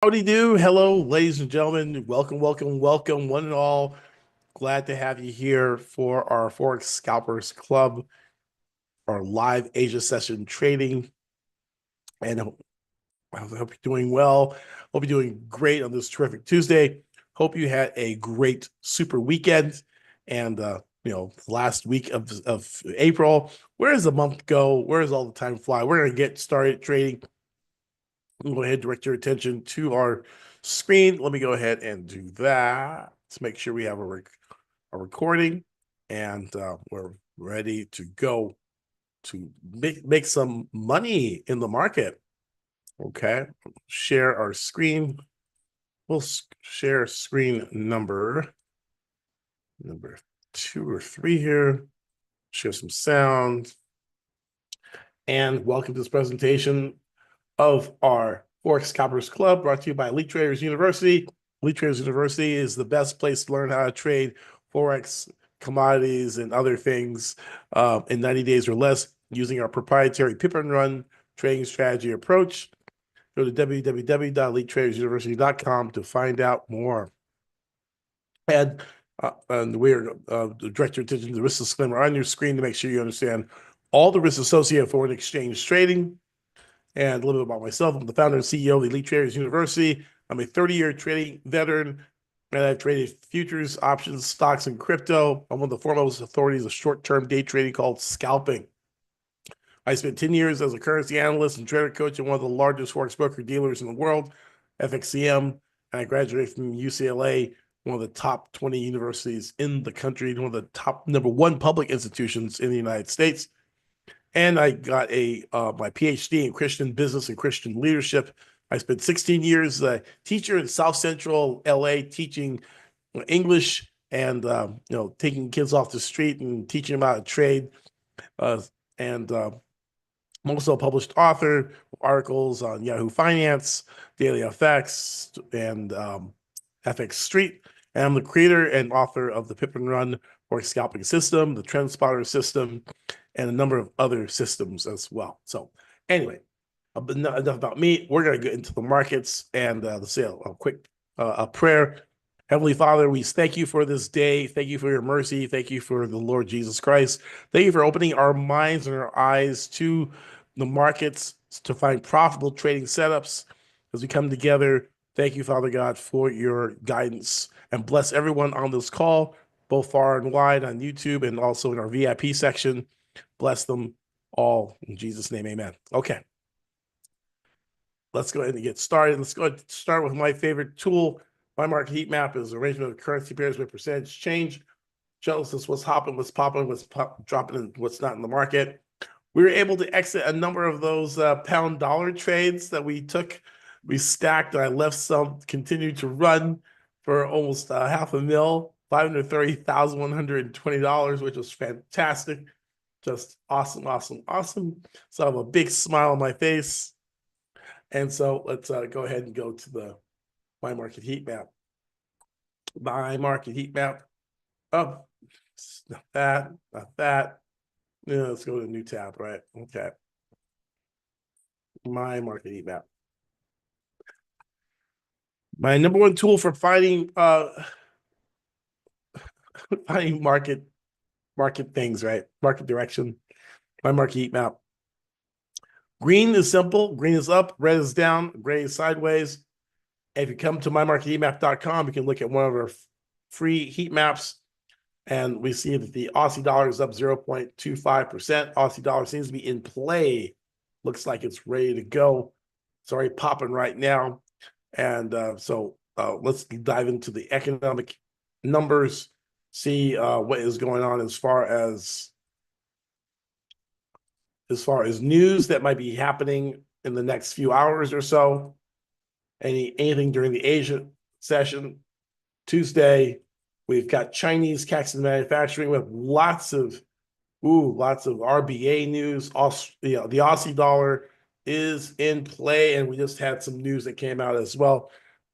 Howdy do. Hello, ladies and gentlemen. Welcome, welcome, welcome, one and all. Glad to have you here for our Forex Scalpers Club, our live Asia session trading. And I hope you're doing well. Hope you're doing great on this terrific Tuesday. Hope you had a great super weekend. And last week of April. Where does the month go? Where does all the time fly? We're gonna get started trading. Go ahead, direct your attention to our screen. Let me go ahead and do that. Let's make sure we have a recording, and we're ready to go to make some money in the market. Okay, share our screen. We'll share screen number 2 or 3 here. Share some sound. And welcome to this presentation of our Forex Scalpers Club, brought to you by Elite Traders University. Elite Traders University is the best place to learn how to trade Forex, commodities, and other things in 90 days or less using our proprietary pip and run trading strategy approach. Go to www.elitetradersuniversity.com to find out more. And we're direct your attention to the risk disclaimer on your screen to make sure you understand all the risks associated with foreign exchange trading. And a little bit about myself. I'm the founder and CEO of the Elite Traders University. I'm a 30-year trading veteran, and I've traded futures, options, stocks, and crypto. I'm one of the foremost authorities of short-term day trading called scalping. I spent 10 years as a currency analyst and trader coach at one of the largest forex broker dealers in the world, FXCM, and I graduated from UCLA, one of the top 20 universities in the country, one of the top #1 public institutions in the United States. And I got my PhD in Christian business and Christian leadership. I spent 16 years as a teacher in South Central LA teaching English and taking kids off the street and teaching them how to trade. And I'm also a published author of articles on Yahoo Finance, Daily FX, and FX Street. And I'm the creator and author of the Pip and Run or scalping system, the Trend Spotter system, and a number of other systems as well. So anyway, enough about me. We're going to get into the markets and let's say a quick prayer. Heavenly Father, we thank you for this day. Thank you for your mercy. Thank you for the Lord Jesus Christ. Thank you for opening our minds and our eyes to the markets to find profitable trading setups as we come together. Thank you, Father God, for your guidance, and bless everyone on this call, both far and wide on YouTube and also in our VIP section. Bless them all in Jesus' name, amen. Okay. Let's go ahead and get started. Let's go ahead and start with my favorite tool. My market heat map is arrangement of currency pairs with percentage change. Shows us what's hopping, what's popping, what's dropping, and what's not in the market. We were able to exit a number of those pound dollar trades that we took. We stacked, and I left some continue to run for almost half a mil, $530,120, which was fantastic. Just awesome, awesome, awesome. So I have a big smile on my face. And so let's go ahead and go to the my market heat map. My market heat map. Oh, not that, not that. Yeah, let's go to a new tab, right? Okay. My market heat map. My #1 tool for finding finding market things, right? Market direction. My market heat map. Green is simple. Green is up. Red is down. Gray is sideways. If you come to mymarketheatmap.com, you can look at one of our free heat maps, and we see that the Aussie dollar is up 0.25%. Aussie dollar seems to be in play. Looks like it's ready to go. It's already popping right now. And so let's dive into the economic numbers, see what is going on as far as news that might be happening in the next few hours or so. Anything during the Asia session. Tuesday, we've got Chinese CAC manufacturing with lots of RBA news. The Aussie dollar is in play, and we just had some news that came out as well.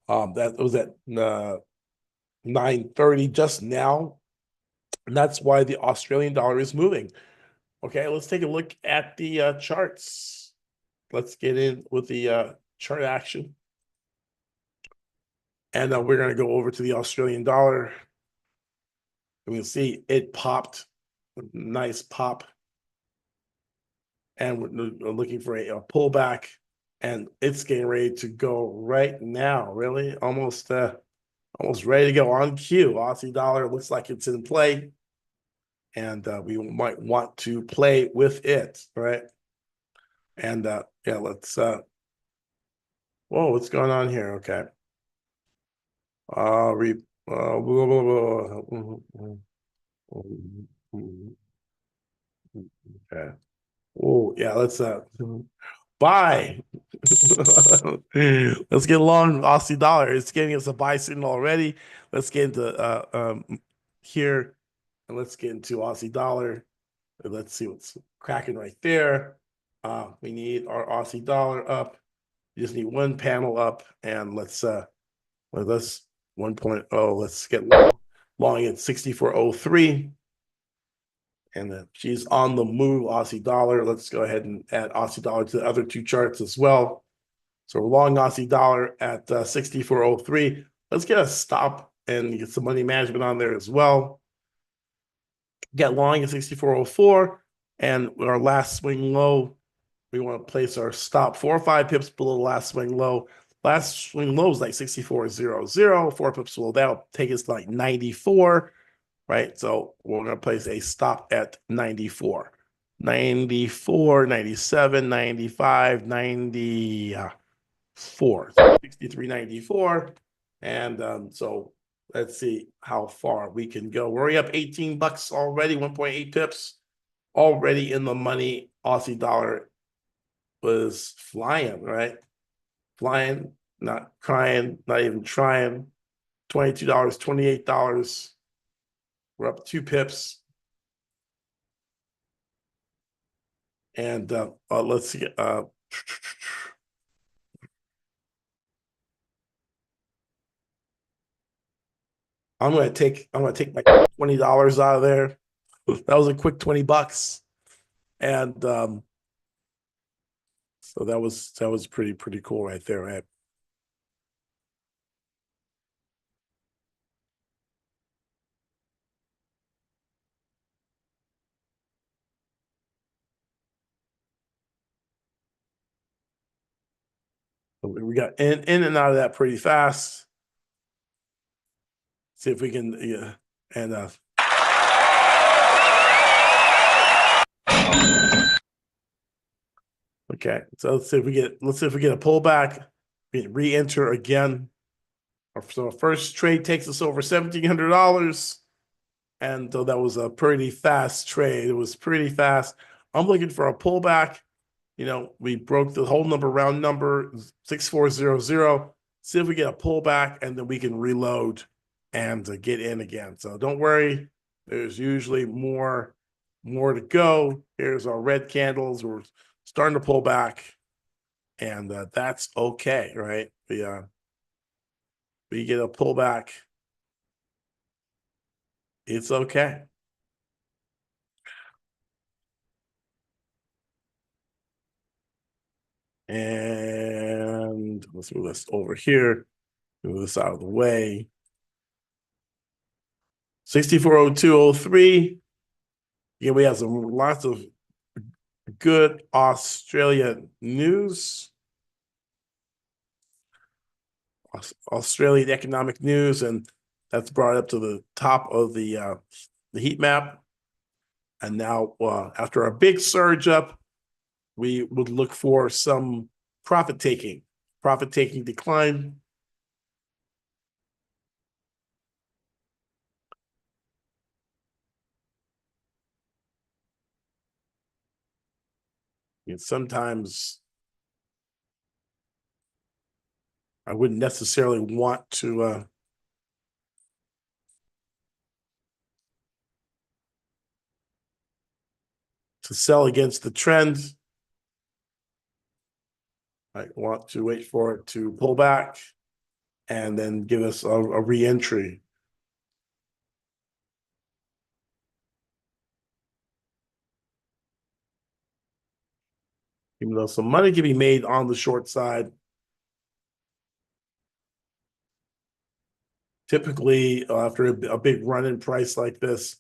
That was at 9:30 just now, and that's why the Australian dollar is moving. Okay, let's take a look at the charts. Let's get in with the chart action. And we're going to go over to the Australian dollar. And we'll see it popped, nice pop. And we're looking for a pullback. And it's getting ready to go right now, really. Almost ready to go on cue. Aussie dollar looks like it's in play. And we might want to play with it, right? And yeah, let's whoa, what's going on here? Okay. Re blah, blah, blah. Okay. Oh, yeah, let's buy. Let's get long Aussie dollar. It's giving us a buy signal already. Let's get into here and let's get into Aussie dollar. Let's see what's cracking right there. We need our Aussie dollar up. You just need one panel up, and let's 1.0. Let's get long at 64.03. And then she's on the move, Aussie dollar. Let's go ahead and add Aussie dollar to the other two charts as well. So we're long Aussie dollar at 64.03. Let's get a stop and get some money management on there as well. Get long at 64.04. And our last swing low, we want to place our stop 4 or 5 pips below the last swing low. Last swing low is like 64.00. 4 pips below that'll take us to like 94. Right? So we're going to place a stop at 94. 94, 97, 95, 94. 63, 94. And so let's see how far we can go. We're already up 18 bucks already, 1.8 pips. Already in the money. Aussie dollar was flying, right? Flying, not crying, not even trying. $22, $28. We're up 2 pips. And let's see. I'm gonna take my $20 out of there. That was a quick 20 bucks. And so that was pretty cool right there, right? We got in and out of that pretty fast. See if we can and okay, so let's see if we get a pullback. We re-enter again. So our first trade takes us over $1,700. And so that was a pretty fast trade. It was pretty fast. I'm looking for a pullback. We broke the whole number, round number 6400. See if we get a pullback, and then we can reload and get in again. So don't worry. There's usually more to go. Here's our red candles. We're starting to pull back, and that's okay, right? We get a pullback. It's okay. And let's move this over here. Move this out of the way. 640203. Yeah, we have lots of good Australian news. Australian economic news, and that's brought up to the top of the heat map. And now, after a big surge up, we would look for some profit taking decline. And sometimes I wouldn't necessarily want to sell against the trend. I want to wait for it to pull back and then give us a re-entry. Even though some money can be made on the short side. Typically, after a big run in price like this,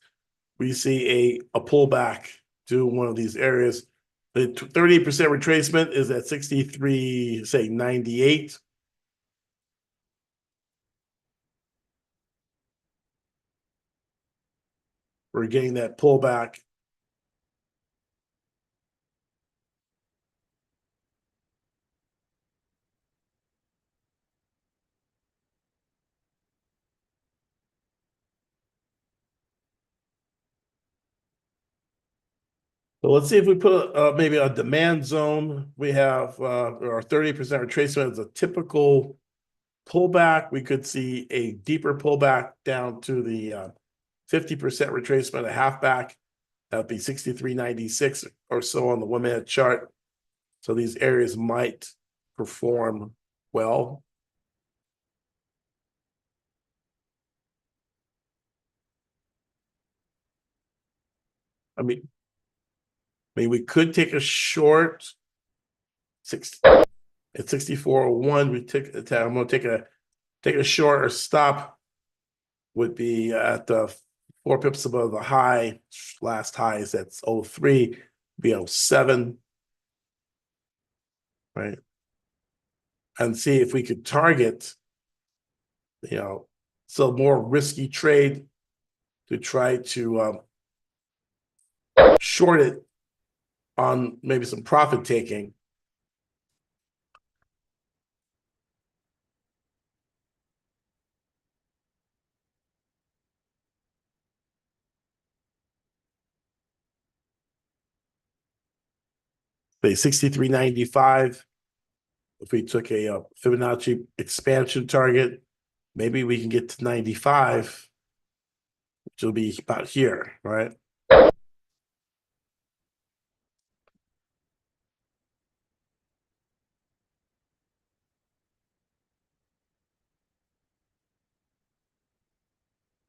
we see a pullback to one of these areas. The 38% retracement is at 63, say 98. We're getting that pullback. So let's see if we put maybe a demand zone. We have our 30% retracement is a typical pullback. We could see a deeper pullback down to the 50% retracement, a halfback. That would be 63.96 or so on the 1 minute chart. So these areas might perform well. We could take a short at 64.01. I'm going to take a short or stop would be at the 4 pips above the high. Last high is at 03, be 07, right? And see if we could target, so more risky trade to try to short it on maybe some profit taking. Say 63.95. If we took a Fibonacci expansion target, maybe we can get to 95, which will be about here, right?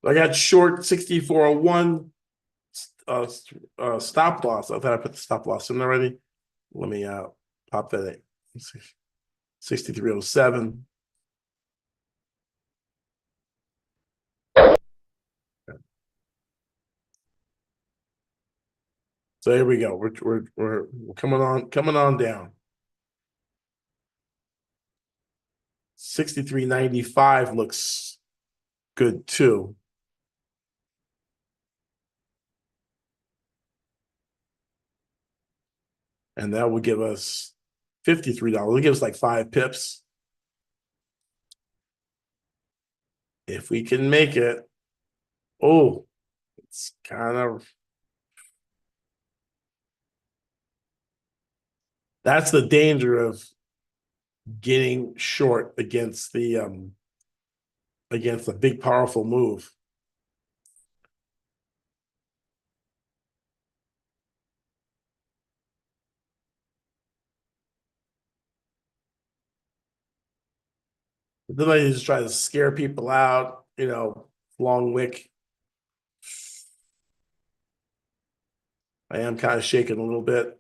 I got short 64.01 stop loss. I thought I put the stop loss in already. Let me pop that in. 63.07. So here we go. We're coming on down. 63.95 looks good too. And that will give us $53. It'll give us like 5 pips. If we can make it. Oh, it's kind of. That's the danger of getting short against the big powerful move. Then I just try to scare people out, long wick. I am kind of shaking a little bit.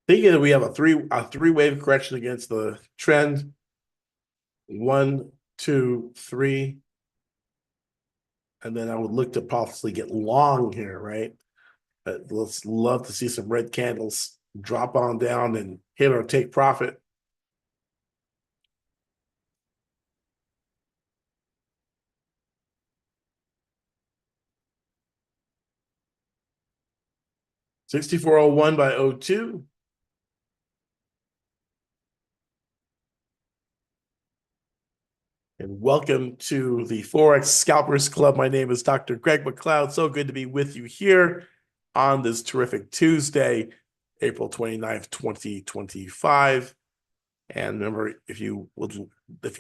Thinking that we have a three wave correction against the trend. 1, 2, 3. And then I would look to possibly get long here, right? But let's love to see some red candles drop on down and hit or take profit. $64.01 by 02. And welcome to the Forex Scalpers Club. My name is Dr. Greg McLeod. So good to be with you here on this terrific Tuesday, April 29th, 2025. And remember, if you're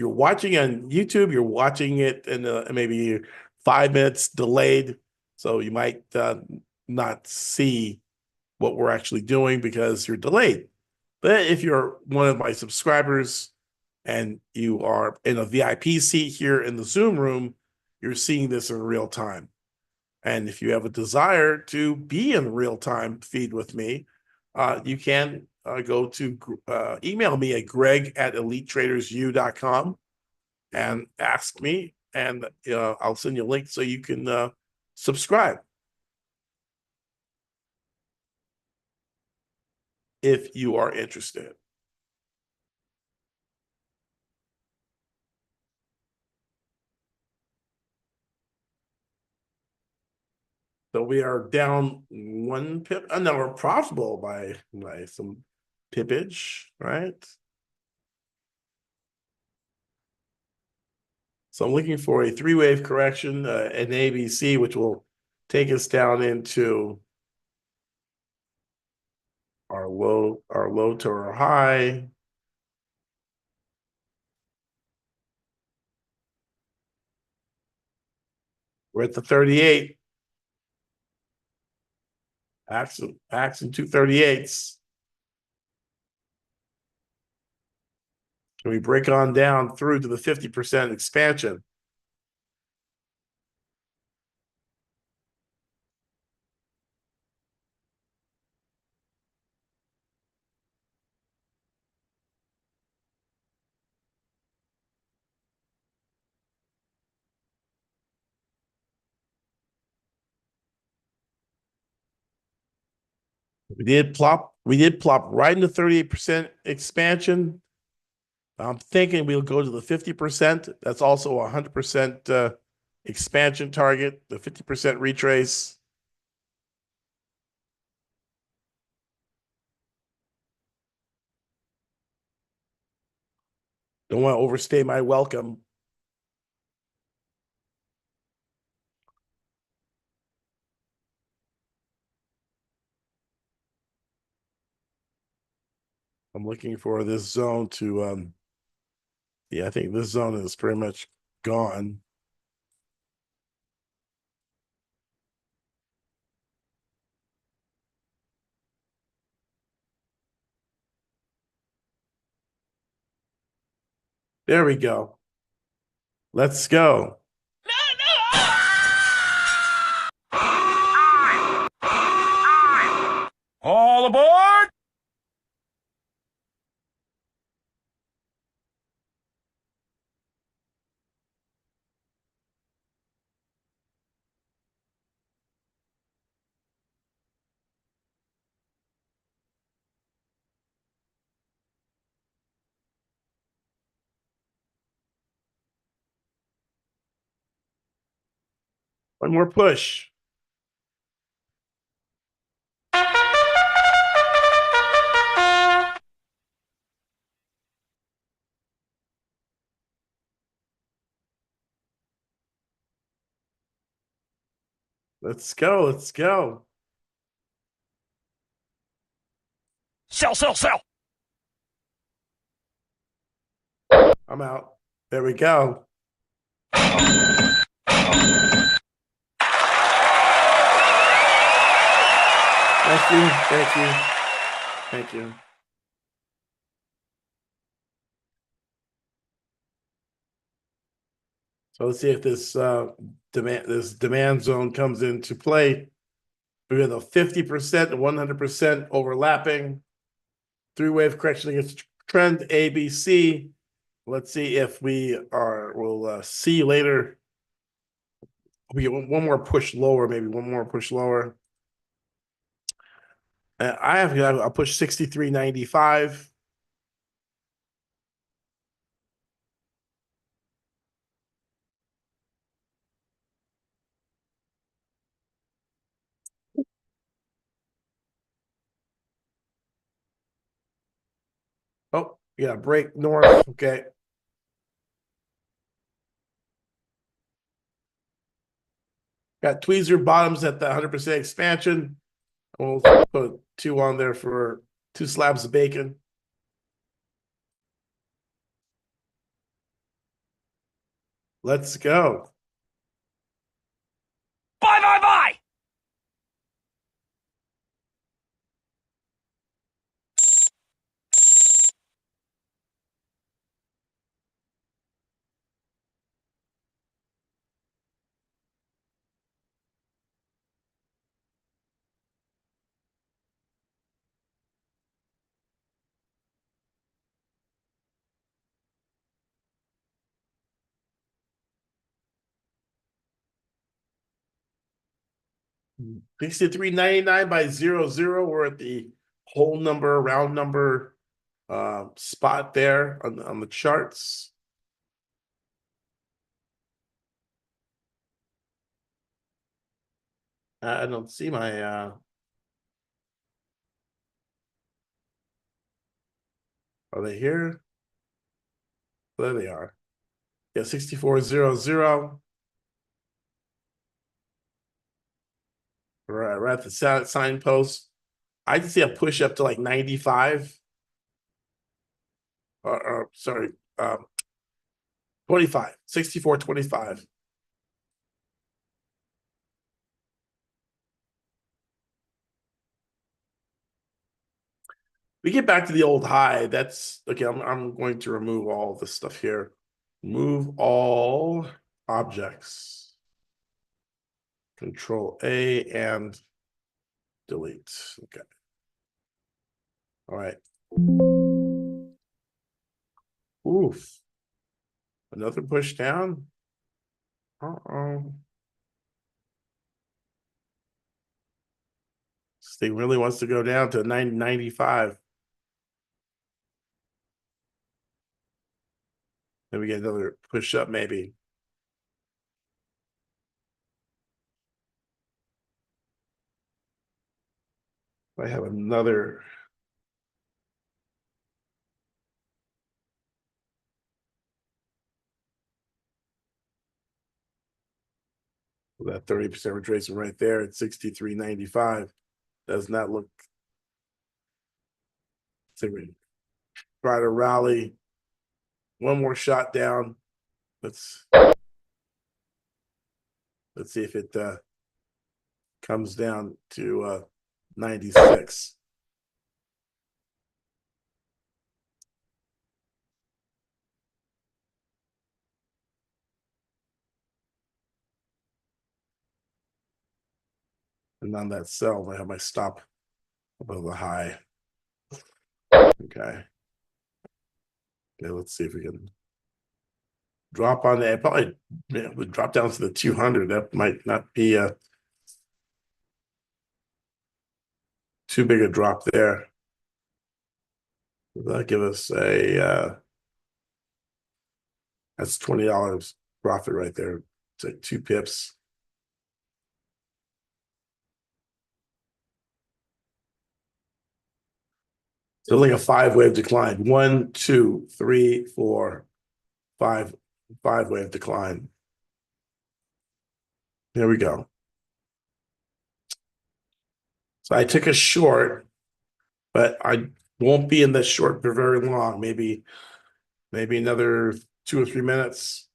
watching on YouTube, you're watching it in maybe 5 minutes delayed. So you might not see what we're actually doing because you're delayed. But if you're one of my subscribers and you are in a VIP seat here in the Zoom room, you're seeing this in real time. And if you have a desire to be in real time feed with me, you can go to email me at greg@elitetradersu.com and ask me, and I'll send you a link so you can subscribe if you are interested. So we are down 1 pip. No, we're profitable by some pippage, right? So I'm looking for a three-wave correction, an ABC, which will take us down into our low to our high. We're at the 38. Action 238s. Can we break on down through to the 50% expansion? We did plop right into 38% expansion. I'm thinking we'll go to the 50%. That's also a 100% expansion target, the 50% retrace. Don't want to overstay my welcome. I'm looking for this zone to, yeah, I think this zone is pretty much gone. There we go. Let's go. All aboard! One more push. Let's go. Let's go. Sell, sell, sell! I'm out. There we go. Thank you. Thank you. Thank you. So let's see if this demand zone comes into play. We have a 50% and 100% overlapping. Three-wave correction against trend ABC. Let's see if we'll see you later. We get one more push lower, maybe one more push lower. I'll push 63.95. Oh, yeah, break north. Okay. Got tweezer bottoms at the 100% expansion. We'll put 2 on there for 2 slabs of bacon. Let's go. Bye, bye, bye! 63.99 by 00. We're at the whole number, round number spot there on the charts. I don't see my are they here? There they are. Yeah, 64.00. We're at the signpost. I can see a push up to like 95. Or sorry, 25, 64.25. We get back to the old high. That's okay. I'm going to remove all this stuff here. Move all objects. Control A and delete. Okay. All right. Oof. Another push down. Uh-oh. This thing really wants to go down to 95. Then we get another push up, maybe. I have another. That 30% retracement right there at 63.95 does not look. So we try to rally. One more shot down. Let's see if it comes down to 96. And on that sell, I have my stop above the high. Okay. Okay, let's see if we can drop on that. Probably would drop down to the 200. That might not be too big a drop there. That'll give us a that's $20 profit right there. It's like 2 pips. So like a 5-wave decline. 1, 2, 3, 4, 5, 5-wave decline. There we go. So I took a short, but I won't be in this short for very long. Maybe another 2 or 3 minutes.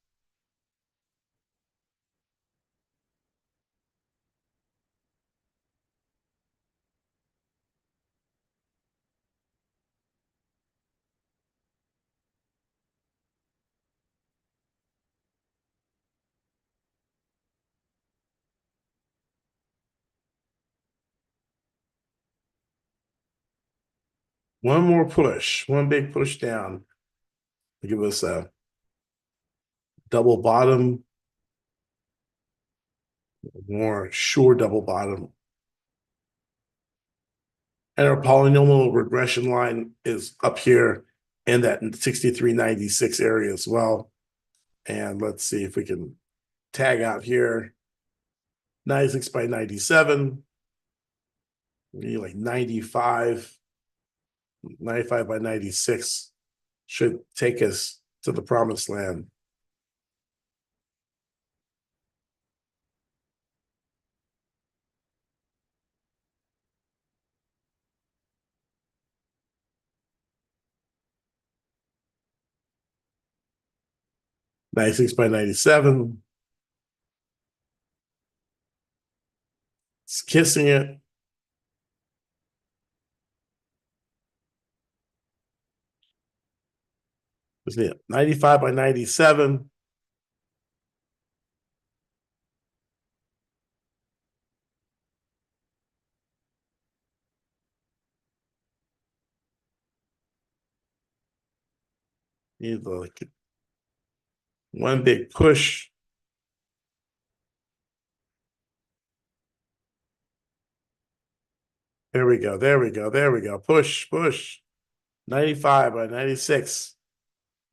One more push, one big push down. Give us a double bottom, more sure double bottom. And our polynomial regression line is up here in that 63.96 area as well. And let's see if we can tag out here. 96 by 97. Like 95 by 96 should take us to the promised land. '96 by 97. It's kissing it. Isn't it? 95 by 97. Need like one big push. There we go. There we go. There we go. Push, push. 95 by 96.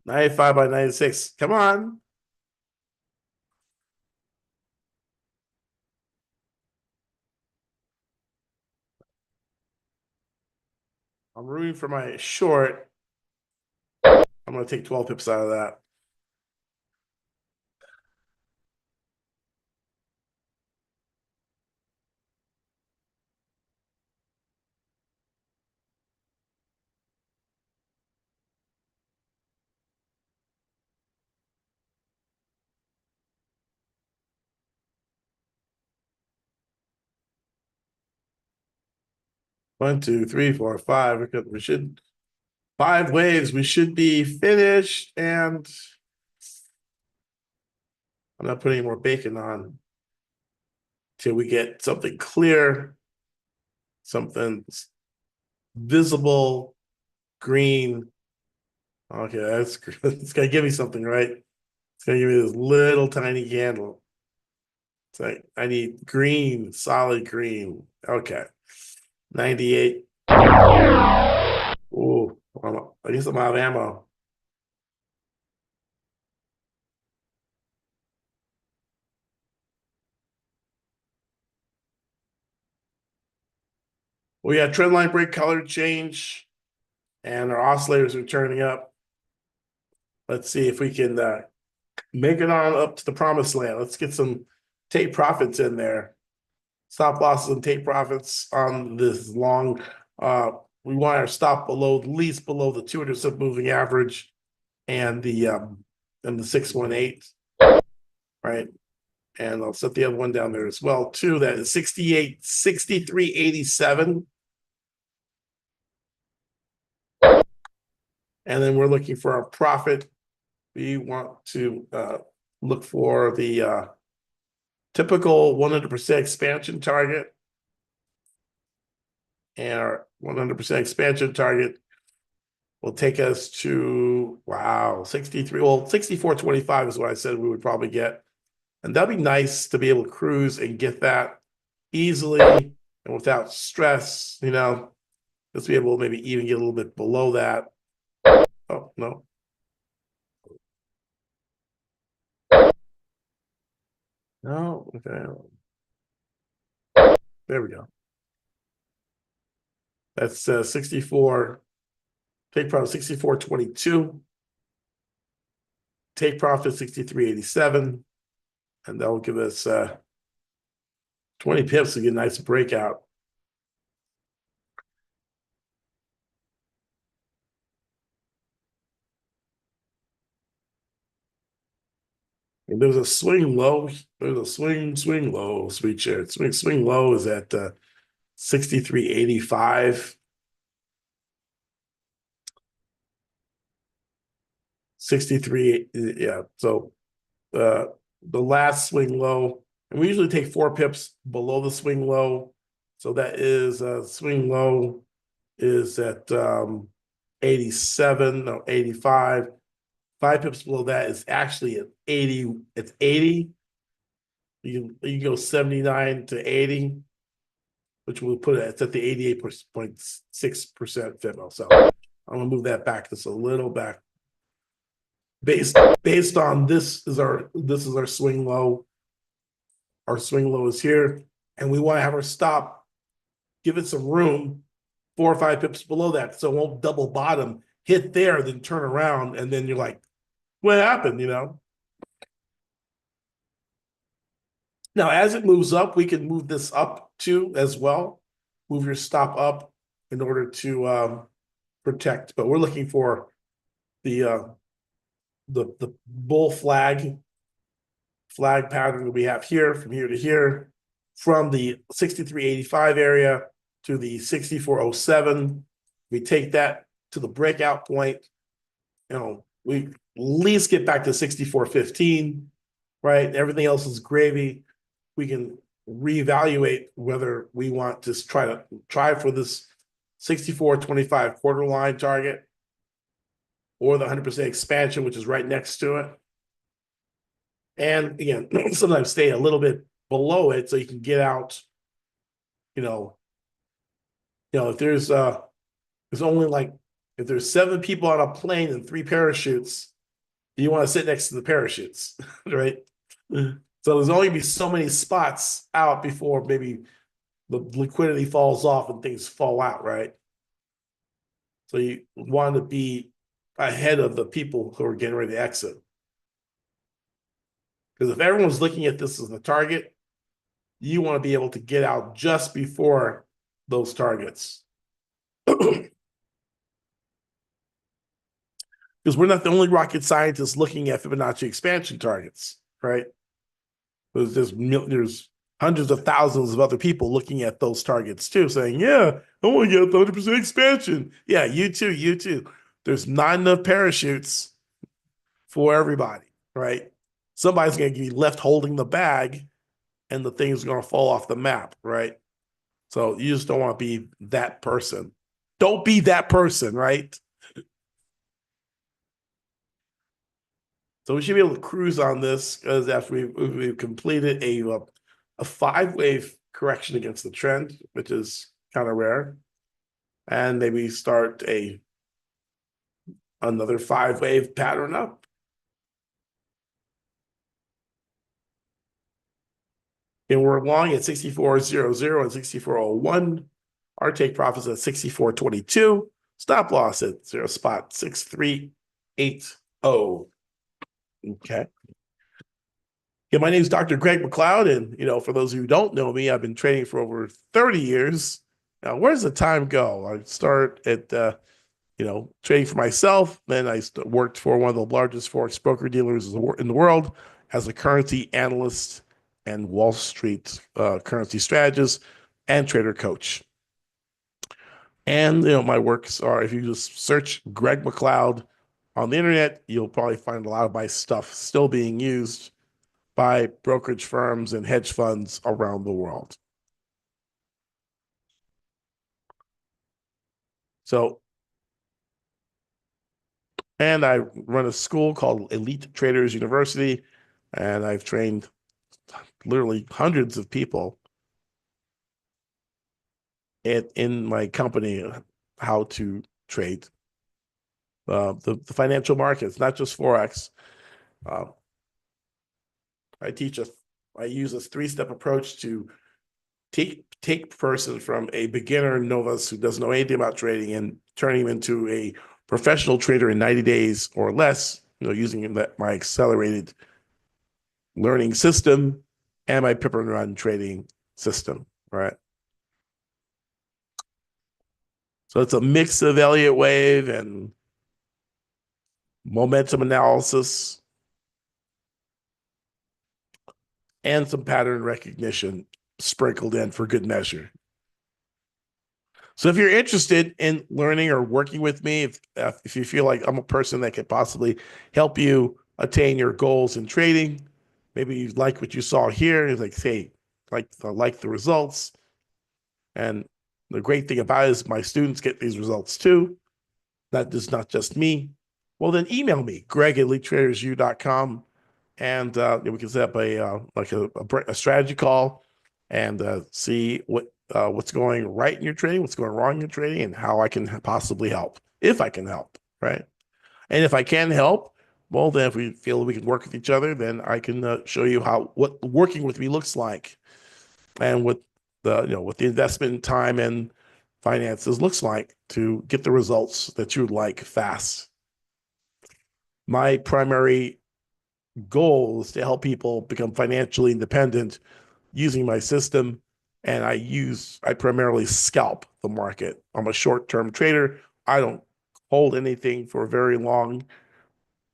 95 by 96. Come on. I'm rooting for my short. I'm going to take 12 pips out of that. One, two, three, four, five. We should 5 waves. We should be finished. And I'm not putting any more bacon on till we get something clear, something visible, green. Okay, that's it's gonna give me something, right? It's gonna give me this little tiny candle. It's like I need green, solid green. Okay. 98. Oh, I guess I'm out of ammo. We got trend line break, color change, and our oscillators are turning up. Let's see if we can make it on up to the promised land. Let's get some take profits in there. Stop losses and take profits on this long. We want our stop below, at least below the 200 moving average and the 618, right? And I'll set the other one down there as well too. That is 68, 63.87. And then we're looking for our profit. We want to look for the typical 100% expansion target. And our 100% expansion target will take us to, wow, 63. Well, 64.25 is what I said we would probably get. And that'd be nice to be able to cruise and get that easily and without stress, just be able to maybe even get a little bit below that. Oh, no. No, okay. There we go. That's 64. Take profit 64.22. Take profit 63.87. And that will give us 20 pips to get a nice breakout. And there's a swing low. There's a swing low, sweet share. Swing low is at 63.85. 63, yeah. So the last swing low, and we usually take 4 pips below the swing low. So that is swing low is at 87, no, 85. 5 pips below that is actually at 80. It's 80. You can go 79 to 80, which we'll put it at the 88.6% FIBO. So I'm gonna move that back just a little back. Based on this is our swing low. Our swing low is here, and we want to have our stop, give it some room, 4 or 5 pips below that, so it won't double bottom, hit there, then turn around, and then you're like, what happened, Now, as it moves up, we can move this up too as well. Move your stop up in order to protect, but we're looking for the bull flag pattern that we have here, from here to here, from the 63.85 area to the 64.07. We take that to the breakout point. We at least get back to 64.15, right? Everything else is gravy. We can reevaluate whether we want to try for this 64.25 quarter line target or the 100% expansion, which is right next to it. And again, sometimes stay a little bit below it so you can get out, if there's only like if there's 7 people on a plane and 3 parachutes, you want to sit next to the parachutes, right? So there's only be so many spots out before maybe the liquidity falls off and things fall out, right? So you want to be ahead of the people who are getting ready to exit. Because if everyone's looking at this as the target, you want to be able to get out just before those targets. Because we're not the only rocket scientists looking at Fibonacci expansion targets, right? There's hundreds of thousands of other people looking at those targets too, saying, yeah, I want to get 100% expansion. Yeah, you too, you too. There's not enough parachutes for everybody, right? Somebody's going to be left holding the bag and the thing's going to fall off the map, right? So you just don't want to be that person. Don't be that person, right? So we should be able to cruise on this because after we've completed a 5-wave correction against the trend, which is kind of rare, and maybe start another 5-wave pattern up. And we're long at 64.00 and 64.01. Our take profits at 64.22. Stop loss at 0.6380. Okay. Yeah, my name is Dr. Greg McLeod, and for those who don't know me, I've been trading for over 30 years. Now, where does the time go? I start at trading for myself. Then I worked for one of the largest Forex broker dealers in the world as a currency analyst and Wall Street currency strategist and trader coach. And my works are, if you just search Greg McLeod on the internet, you'll probably find a lot of my stuff still being used by brokerage firms and hedge funds around the world. So, and I run a school called Elite Traders University, and I've trained literally hundreds of people in my company how to trade the financial markets, not just Forex. Uh, I use a 3-step approach to take a person from a beginner novice who doesn't know anything about trading and turn him into a professional trader in 90 days or less, using my accelerated learning system and my pip and run trading system, right? So it's a mix of Elliott wave and momentum analysis and some pattern recognition sprinkled in for good measure. So if you're interested in learning or working with me, if you feel like I'm a person that could possibly help you attain your goals in trading, maybe you like what you saw here, you're like, hey, I like the results. And the great thing about it is my students get these results too. That is not just me. Well, then email me, greg@elitetradersu.com, and we can set up a strategy call and see what's going right in your trading, what's going wrong in your trading, and how I can possibly help, if I can help, right? And if I can help, well, then if we feel we can work with each other, then I can show you what working with me looks like, and what the investment time and finances looks like to get the results that you like fast. My primary goal is to help people become financially independent using my system. And I primarily scalp the market. I'm a short-term trader. I don't hold anything for very long.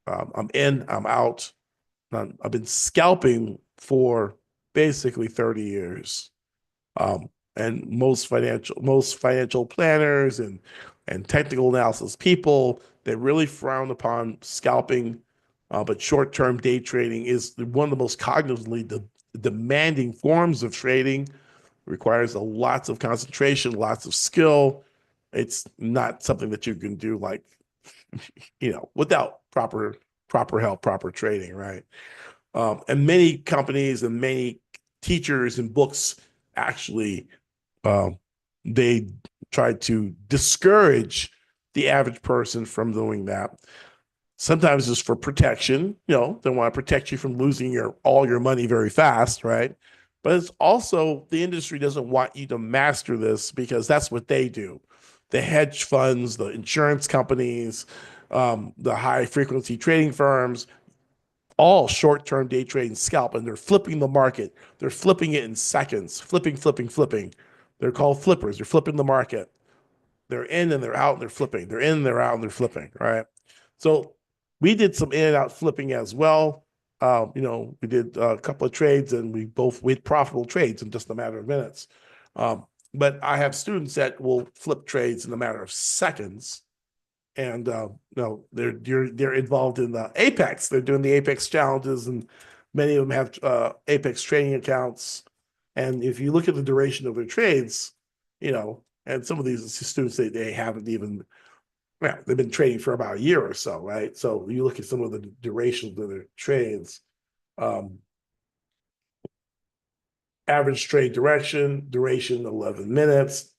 I'm in, I'm out. I've been scalping for basically 30 years. And most financial planners and technical analysis people, they really frown upon scalping, but short-term day trading is one of the most cognitively demanding forms of trading. It requires lots of concentration, lots of skill. It's not something that you can do without proper help, proper trading, right? And many companies and many teachers and books actually they tried to discourage the average person from doing that. Sometimes it's for protection, they want to protect you from losing all your money very fast, right? But it's also the industry doesn't want you to master this because that's what they do. The hedge funds, the insurance companies, the high frequency trading firms, all short-term day trading scalp, and they're flipping the market. They're flipping it in seconds, flipping, flipping, flipping. They're called flippers. They're flipping the market. They're in and they're out and they're flipping. They're in, they're out, and they're flipping, right? So we did some in and out flipping as well. We did a couple of trades and we had profitable trades in just a matter of minutes. But I have students that will flip trades in a matter of seconds. And they're involved in the Apex. They're doing the Apex challenges, and many of them have Apex trading accounts. And if you look at the duration of their trades, and some of these students they haven't even, they've been trading for about a year or so, right? So you look at some of the durations of their trades. Average trade duration 11 minutes,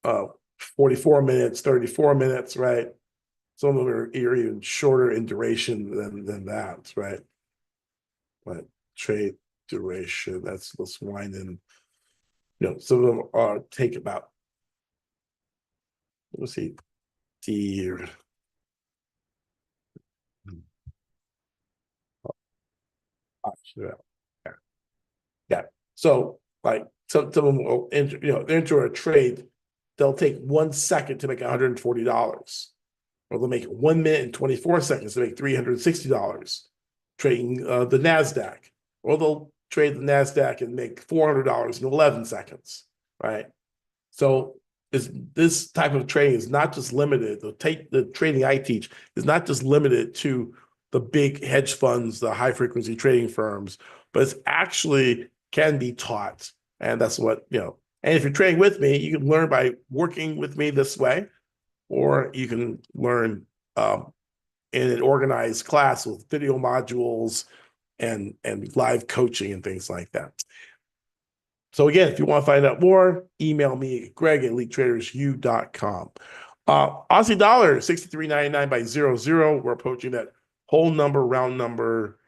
44 minutes, 34 minutes, right? Some of them are even shorter in duration than that, right? But trade duration, let's wind in. Some of them take about, let's see, the yeah. Yeah. So like some of them will enter a trade, they'll take 1 second to make $140. Or they'll make 1 minute and 24 seconds to make $360 trading the NASDAQ. Or they'll trade the NASDAQ and make $400 in 11 seconds, right? So this type of trading is not just limited, the trading I teach is not just limited to the big hedge funds, the high frequency trading firms, but it's actually can be taught. And that's what, and if you're trading with me, you can learn by working with me this way, or you can learn in an organized class with video modules and live coaching and things like that. So again, if you want to find out more, email me at greg@elitetradersu.com. Aussie dollar, 63.99 by 00. We're approaching that whole number, round number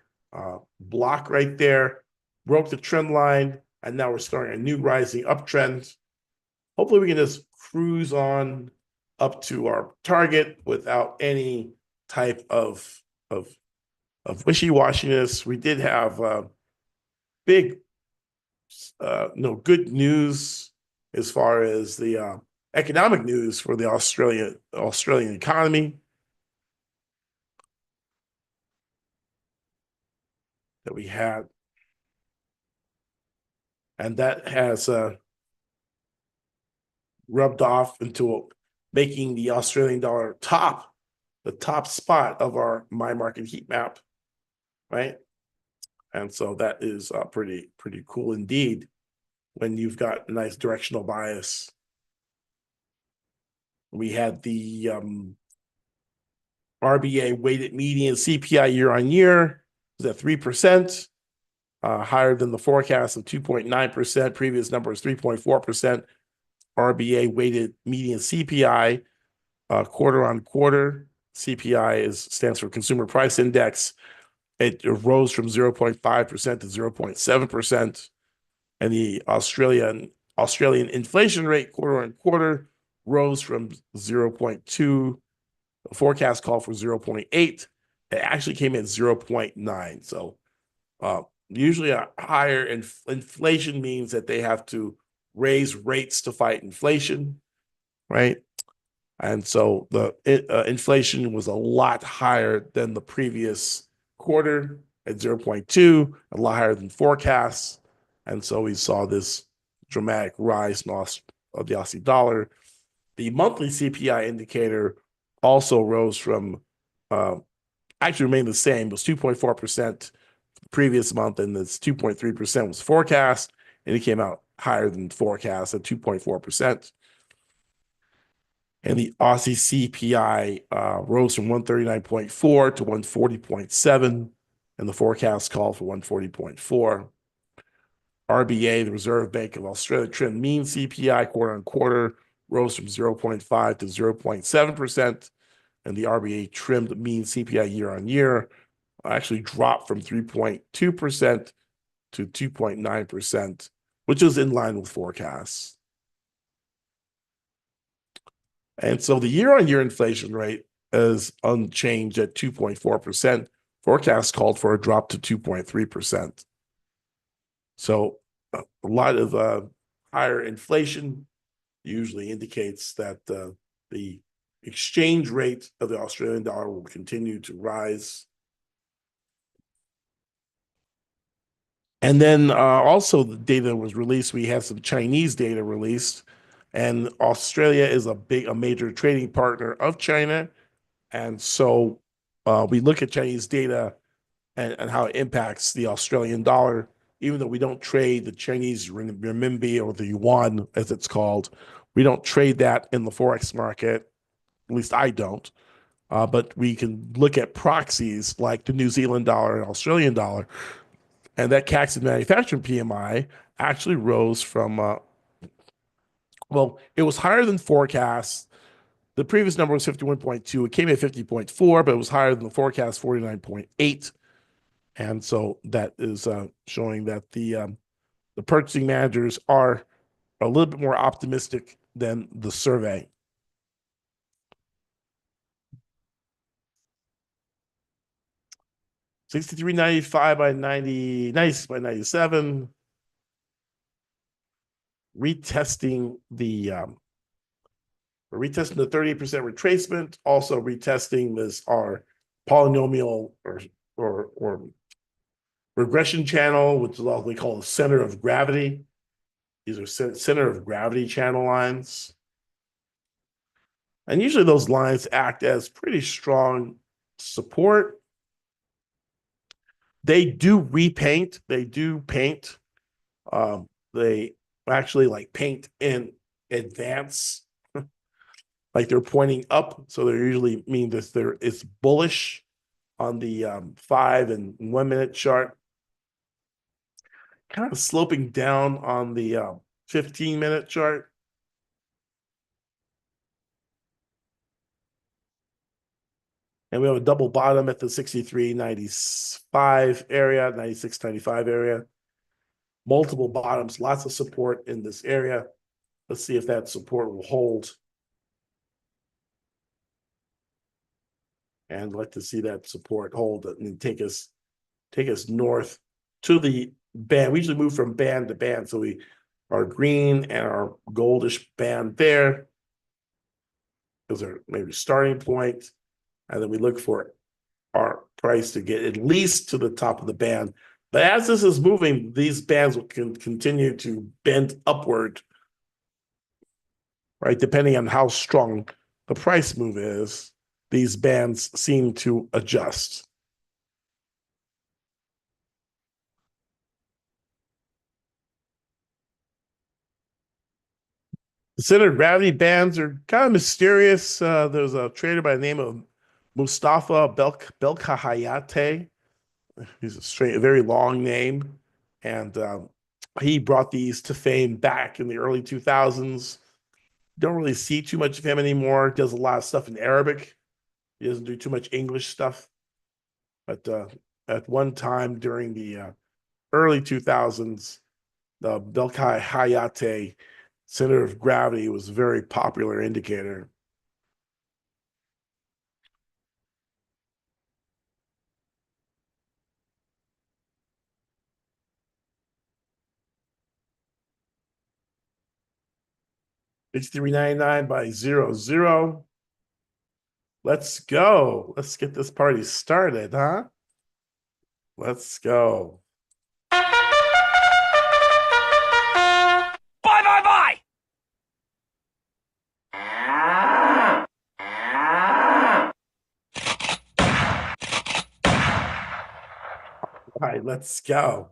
block right there. Broke the trend line, and now we're starting a new rising uptrend. Hopefully we can just cruise on up to our target without any type of wishy-washiness. We did have big good news as far as the economic news for the Australian economy that we had, and that has rubbed off into making the Australian dollar the top spot of our My Market heat map, right? And so that is pretty cool indeed when you've got a nice directional bias. We had the RBA weighted median CPI year on year was at 3%, higher than the forecast of 2.9%. Previous number was 3.4%. RBA weighted median CPI quarter on quarter. CPI stands for Consumer Price Index. It rose from 0.5% to 0.7%. And the Australian inflation rate quarter on quarter rose from 0.2. The forecast called for 0.8. It actually came in 0.9. So usually a higher inflation means that they have to raise rates to fight inflation, right? And so the inflation was a lot higher than the previous quarter at 0.2, a lot higher than forecasts. And so we saw this dramatic rise of the Aussie dollar. The monthly CPI indicator also rose from, actually remained the same. It was 2.4% the previous month, and this 2.3% was forecast, and it came out higher than forecast at 2.4%. And the Aussie CPI rose from 139.4 to 140.7, and the forecast called for 140.4. RBA, the Reserve Bank of Australia, trimmed mean CPI quarter on quarter, rose from 0.5 to 0.7%, and the RBA trimmed mean CPI year on year, actually dropped from 3.2% to 2.9%, which is in line with forecasts. And so the year-on-year inflation rate is unchanged at 2.4%. Forecasts called for a drop to 2.3%. So a lot of higher inflation usually indicates that the exchange rate of the Australian dollar will continue to rise. And then also the data was released. We had some Chinese data released, and Australia is a major trading partner of China. And so we look at Chinese data and how it impacts the Australian dollar, even though we don't trade the Chinese renminbi or the yuan, as it's called. We don't trade that in the Forex market. At least I don't. But we can look at proxies like the New Zealand dollar and Australian dollar. And that Caxton manufacturing PMI actually rose from, well, it was higher than forecast. The previous number was 51.2. It came in at 50.4, but it was higher than the forecast, 49.8. And so that is showing that the purchasing managers are a little bit more optimistic than the survey. $63.95 by 90, 96 by 97. Retesting the 38% retracement, also retesting this our polynomial or regression channel, which is what we call the center of gravity. These are center of gravity channel lines. And usually those lines act as pretty strong support. They do repaint, they do paint. They actually like paint in advance, like they're pointing up. So they usually mean that it's bullish on the 5 and 1 minute chart, kind of sloping down on the 15-minute chart. And we have a double bottom at the 63.95 area, 96.95 area. Multiple bottoms, lots of support in this area. Let's see if that support will hold. And I'd like to see that support hold and take us north to the band. We usually move from band to band. So our green and our goldish band there is our maybe starting point. And then we look for our price to get at least to the top of the band. But as this is moving, these bands will continue to bend upward, right? Depending on how strong the price move is, these bands seem to adjust. The center of gravity bands are kind of mysterious. There's a trader by the name of Mustafa Belkahayate. He's a very long name. And he brought these to fame back in the early 2000s. Don't really see too much of him anymore. Does a lot of stuff in Arabic. He doesn't do too much English stuff. But at one time during the early 2000s, the Belkai Hayate center of gravity was a very popular indicator. It's 399 by 00. Let's go. Let's get this party started, huh? Let's go. Bye, bye, bye. All right, let's go.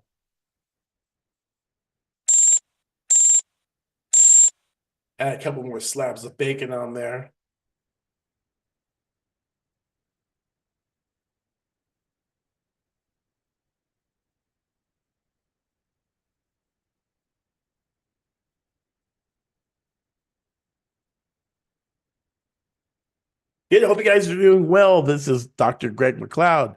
Add a couple more slabs of bacon on there. Good. Hope you guys are doing well. This is Dr. Greg McLeod,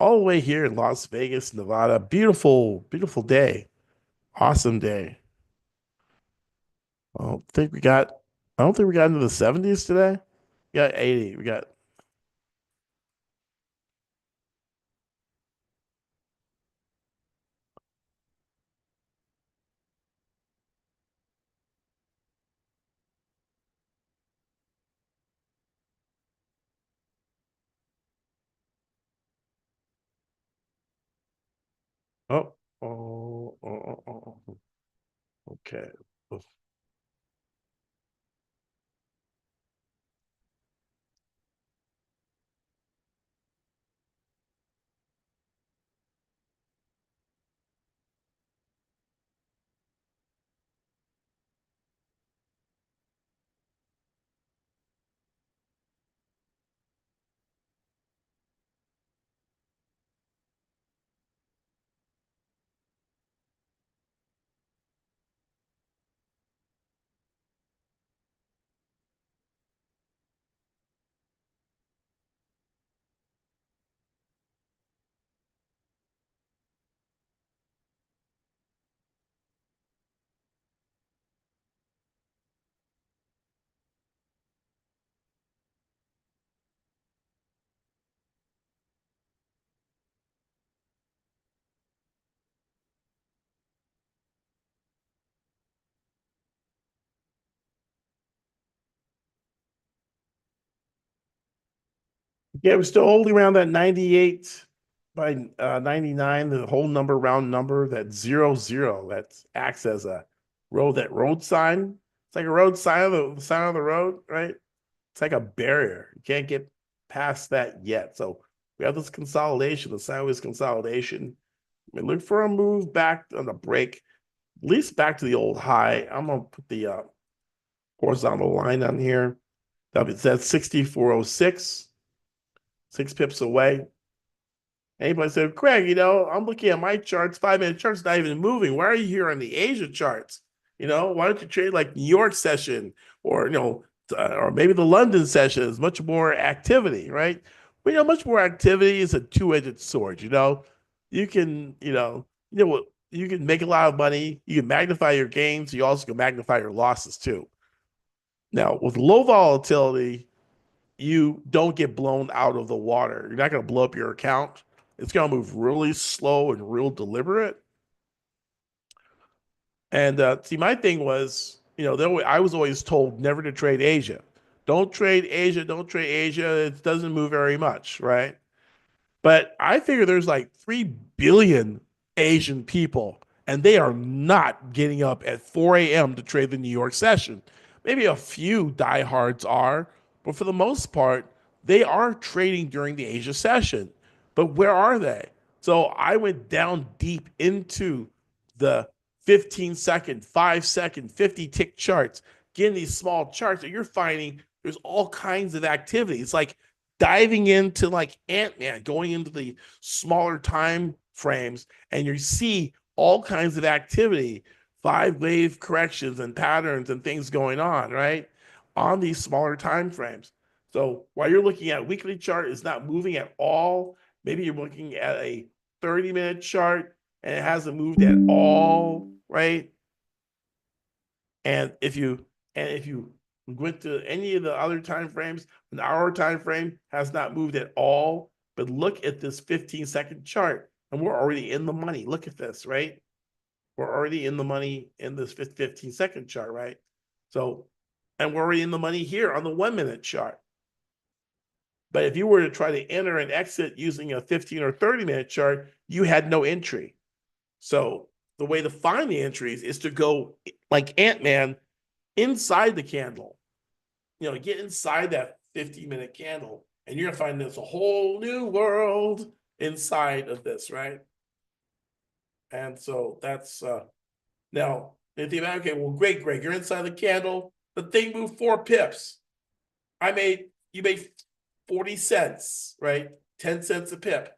all the way here in Las Vegas, Nevada. Beautiful, beautiful day. Awesome day. I don't think we got, I don't think we got into the 70s today. We got 80. We got, oh, okay. Yeah, we're still holding around that 98 by 99, the whole number, round number, that 00 that acts as a road sign. It's like a road sign of the sign of the road, right? It's like a barrier. You can't get past that yet. So we have this consolidation, the sideways consolidation. I mean, look for a move back on the break, at least back to the old high. I'm gonna put the horizontal line on here. That's 6406, 6 pips away. Anybody said, Craig, I'm looking at my charts, 5 minute charts, not even moving. Why are you here on the Asia charts? Why don't you trade like New York session or, or maybe the London session is much more activity, right? But, much more activity is a two-edged sword, You can, what, you can make a lot of money. You can magnify your gains. You also can magnify your losses too. Now, with low volatility, you don't get blown out of the water. You're not going to blow up your account. It's going to move really slow and real deliberate. And see, my thing was, I was always told never to trade Asia. Don't trade Asia. Don't trade Asia. It doesn't move very much, right? But I figure there's like 3 billion Asian people, and they are not getting up at 4 a.m. to trade the New York session. Maybe a few diehards are, but for the most part, they are trading during the Asia session. But where are they? So I went down deep into the 15-second, 5-second, 50 tick charts, getting these small charts, and you're finding there's all kinds of activity. It's like diving into like Ant-Man, going into the smaller time frames, and you see all kinds of activity, 5 wave corrections and patterns and things going on, right? On these smaller time frames. So while you're looking at a weekly chart, it's not moving at all. Maybe you're looking at a 30-minute chart and it hasn't moved at all, right? And if you went to any of the other time frames, an hour time frame has not moved at all. But look at this 15-second chart, and we're already in the money. Look at this, right? We're already in the money in this 15-second chart, right? So, and we're already in the money here on the 1 minute chart. But if you were to try to enter and exit using a 15 or 30-minute chart, you had no entry. So the way to find the entries is to go like Ant-Man inside the candle. Get inside that 50-minute candle, and you're gonna find there's a whole new world inside of this, right? And so that's now if you okay, well, great, Greg, you're inside the candle. The thing moved 4 pips. You made 40 cents, right? 10 cents a pip.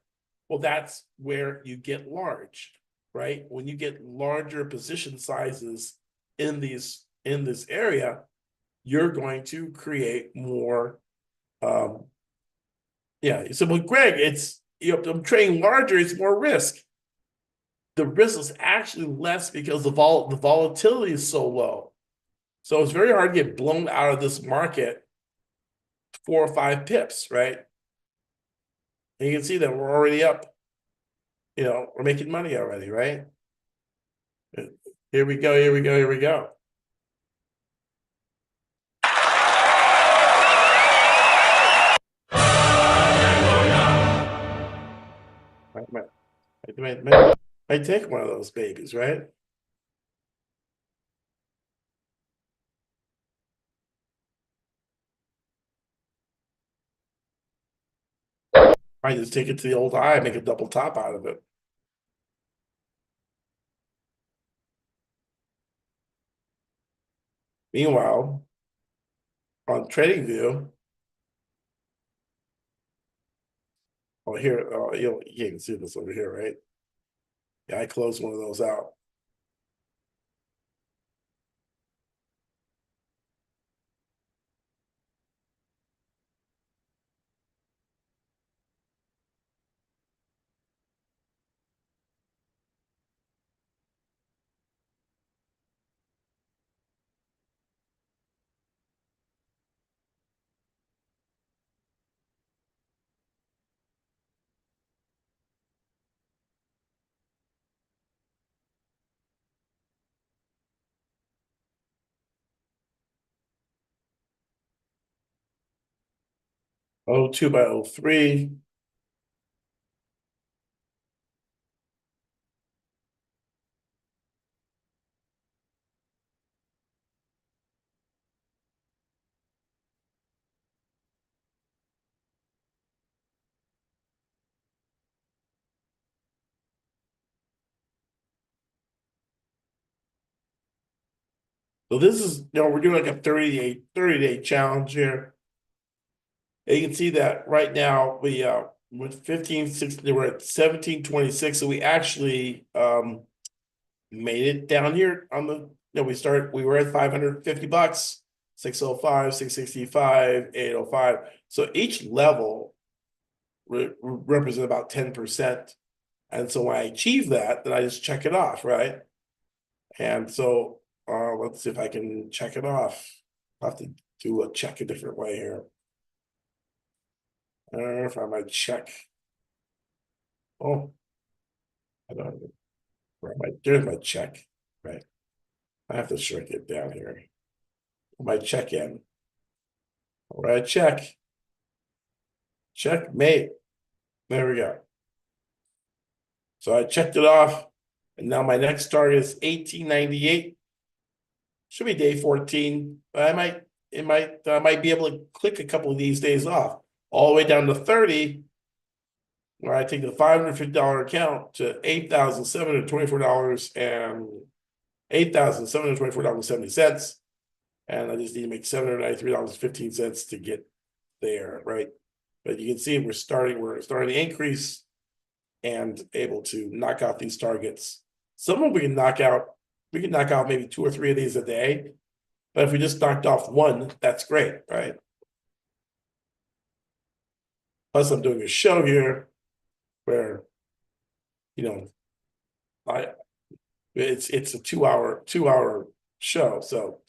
Well, that's where you get large, right? When you get larger position sizes in this area, you're going to create more Um, yeah, he said, well, Greg, I'm trading larger, it's more risk. The risk is actually less because the volatility is so low. So it's very hard to get blown out of this market 4 or 5 pips, right? And you can see that we're already up. We're making money already, right? Here we go, here we go, here we go. Might take one of those babies, right? Might just take it to the old eye, make a double top out of it. Meanwhile, on TradingView, here, you can see this over here, right? Yeah, I closed one of those out. Oh, 2 by 03. So this is, we're doing like a 30-day challenge here. And you can see that right now we with 15.16, we're at 17.26. So we actually made it down here on the we were at $550, 605, 665, 805. So each level represent about 10%. And so when I achieve that, then I just check it off, right? And so let's see if I can check it off. I'll have to do a check a different way here. I don't know if I might check. Oh, I don't know. There's my check, right? I have to shrink it down here. My check in. All right, check. Checkmate. There we go. So I checked it off, and now my next target is 1898. Should be day 14. But I might be able to click a couple of these days off, all the way down to 30, where I take the $550 account to $8,724 and $8,724.70. And I just need to make $793.15 to get there, right? But you can see we're starting to increase and able to knock out these targets. Some of them we can knock out maybe 2 or 3 of these a day. But if we just knocked off one, that's great, right? Plus, I'm doing a show here where, I it's a 2 hour show. So,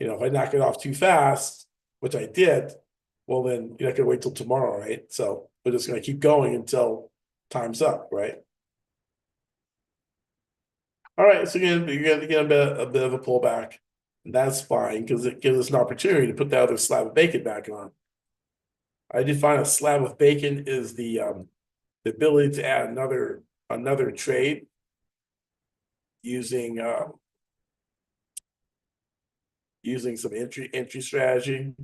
if I knock it off too fast, which I did, well then you're not gonna wait till tomorrow, right? So we're just gonna keep going until time's up, right? All right, so you're gonna get a bit of a pullback. And that's fine because it gives us an opportunity to put the other slab of bacon back on. I define a slab of bacon is the ability to add another trade using using some entry strategy.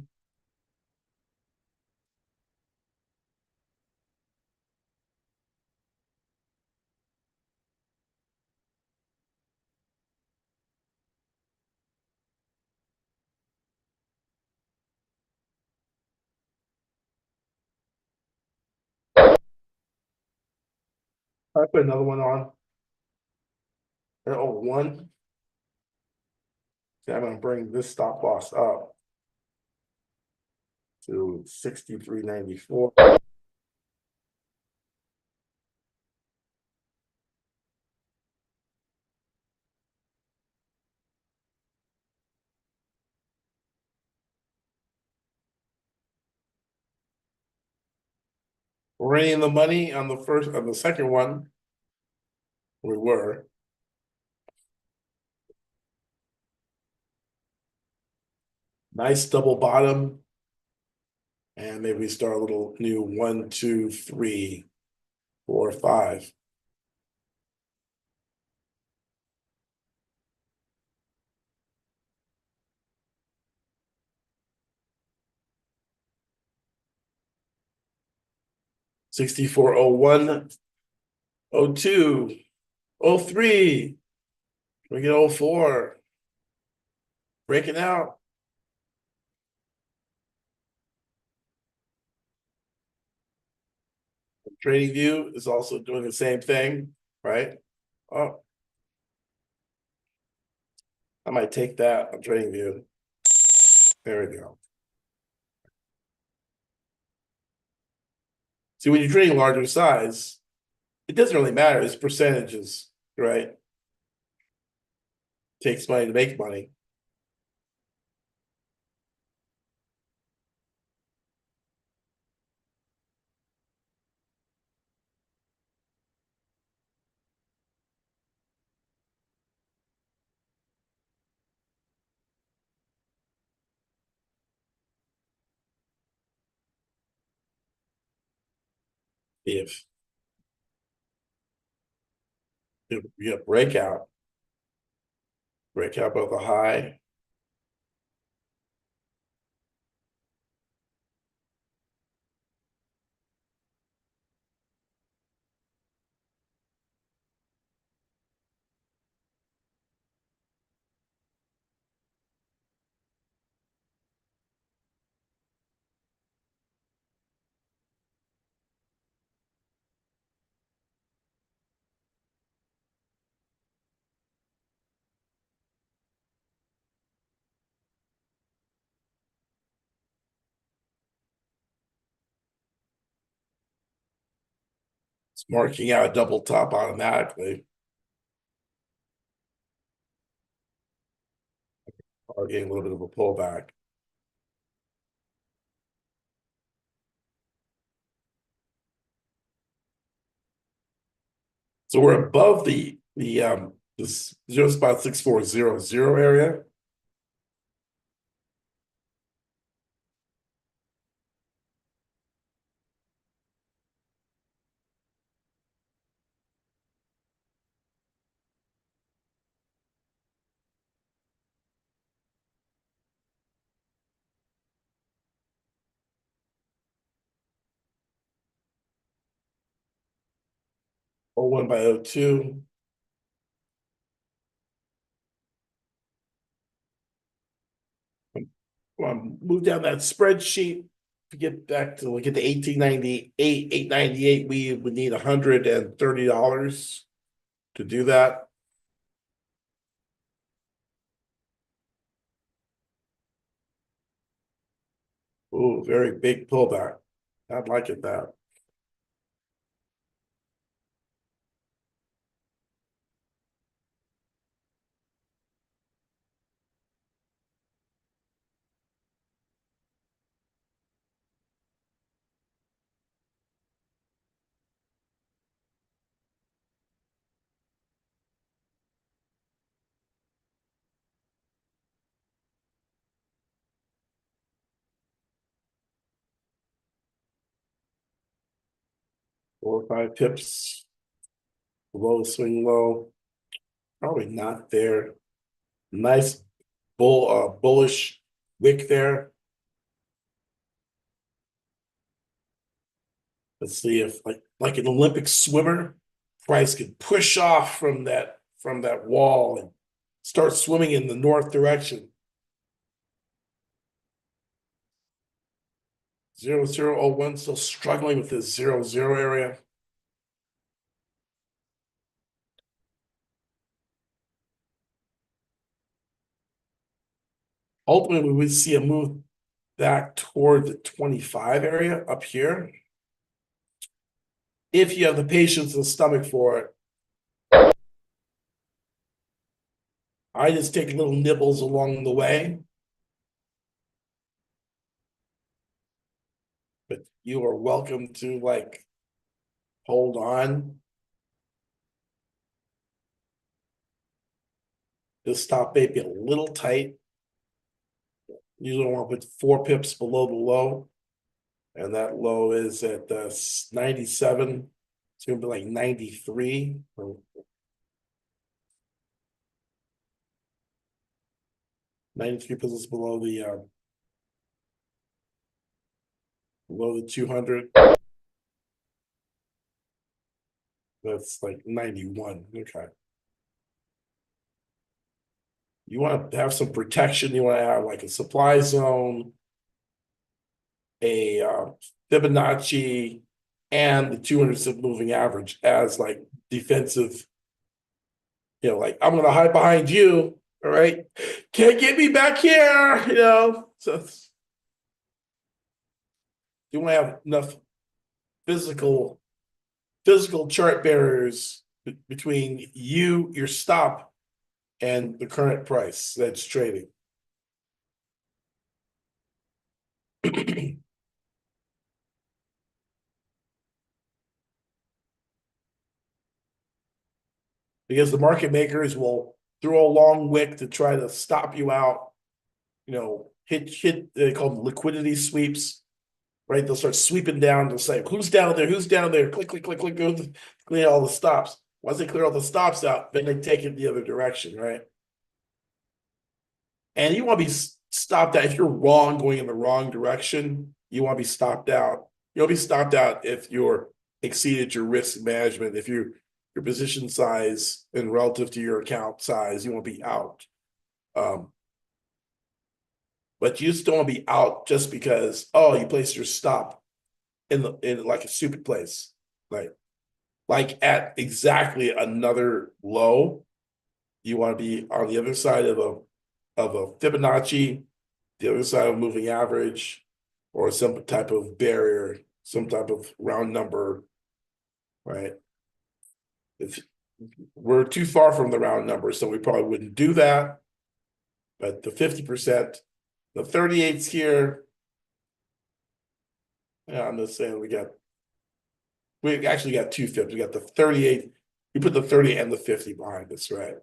I put another one on. Oh, one. So I'm gonna bring this stop loss up. to 63.94. We're in the money on the second one. We were. Nice double bottom. And maybe we start a little new 1, 2, 3, 4, 5. $64.01, 02, 03. We get 04. Breaking out. Trading View is also doing the same thing, right? Oh, I might take that on Trading View. There we go. See, when you're trading larger size, it doesn't really matter. It's percentages, right? Takes money to make money. If you get breakout of the high. It's marking out a double top automatically. Or getting a little bit of a pullback. So we're above this 0.6400 area. O1 by O2. Move down that spreadsheet to get back to look at the 1898, 898. We would need $130 to do that. Oh, very big pullback. I'd like it that. Four or 5 pips below swing low. Probably not there. Nice bullish wick there. Let's see if like an Olympic swimmer, Price could push off from that wall and start swimming in the north direction. 0001 still struggling with this 00 area. Ultimately, we would see a move back toward the 25 area up here. If you have the patience and stomach for it. I just take little nibbles along the way. But you are welcome to like hold on. This stop may be a little tight. You don't want to put 4 pips below the low. And that low is at 97. It's gonna be like 93. 93 pips below the 200. That's like 91. Okay. You want to have some protection. You want to have like a supply zone, a Fibonacci, and the 200 moving average as like defensive. You know, like I'm going to hide behind you. All right, can't get me back here. You know, so you want to have enough physical chart barriers between you, your stop, and the current price that's trading. Because the market makers will throw a long wick to try to stop you out. You know, hit they call them liquidity sweeps, right? They'll start sweeping down. They'll say, "Who's down there? Who's down there?" Click, click, click, click, go clear all the stops. Once they clear all the stops out, then they take it the other direction, right? And you want to be stopped out if you're wrong, going in the wrong direction. You want to be stopped out. You'll be stopped out if you're exceeded your risk management. If your position size and relative to your account size, you want to be out. But you just don't want to be out just because you placed your stop in like a stupid place, like at exactly another low. You want to be on the other side of a Fibonacci, the other side of a moving average, or some type of barrier, some type of round number, right? If we're too far from the round number, so we probably wouldn't do that. But the 50%, the 38s here, yeah, I'm just saying we actually got 2 fips. We got the 38. We put the 30 and the 50 behind us, right?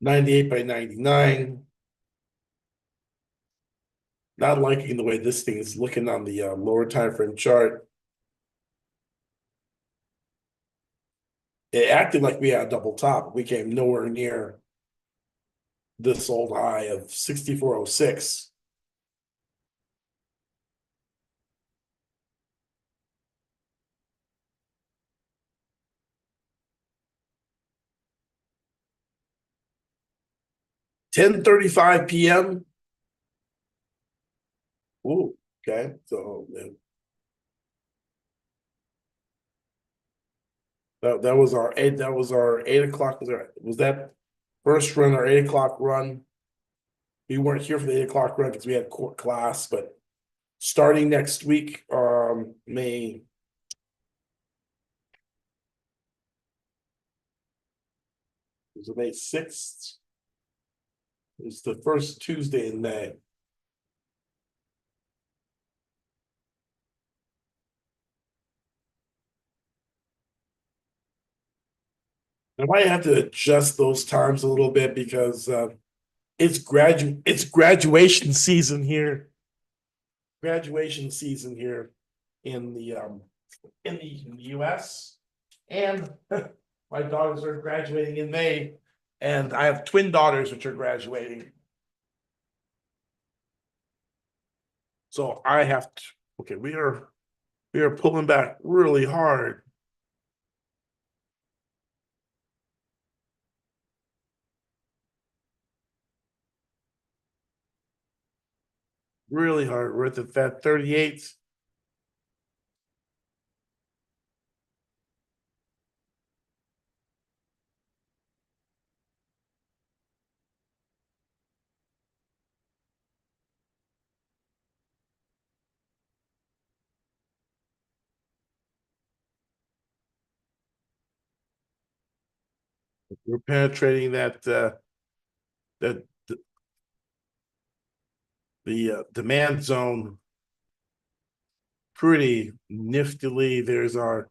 $98 by $99. Not liking the way this thing is looking on the lower time frame chart. It acted like we had a double top. We came nowhere near this old high of 64.06. $10:35 p.m. Ooh, okay. So that was our 8 o'clock. Was that first run, our 8 o'clock run? We weren't here for the 8 o'clock run because we had court class, but starting next week, May. Is it May 6th? It's the first Tuesday in May. I might have to adjust those times a little bit because it's graduation season here. Graduation season here in the US. And my daughters are graduating in May, and I have twin daughters which are graduating. So I have to, okay, we are pulling back really hard. Really hard. We're at the Fed 38. We're penetrating that the demand zone pretty niftily. There's our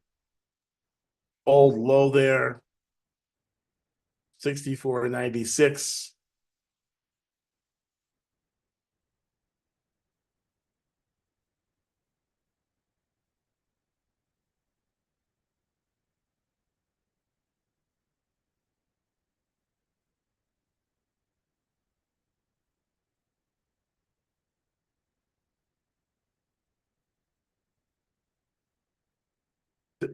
old low there, 64.96.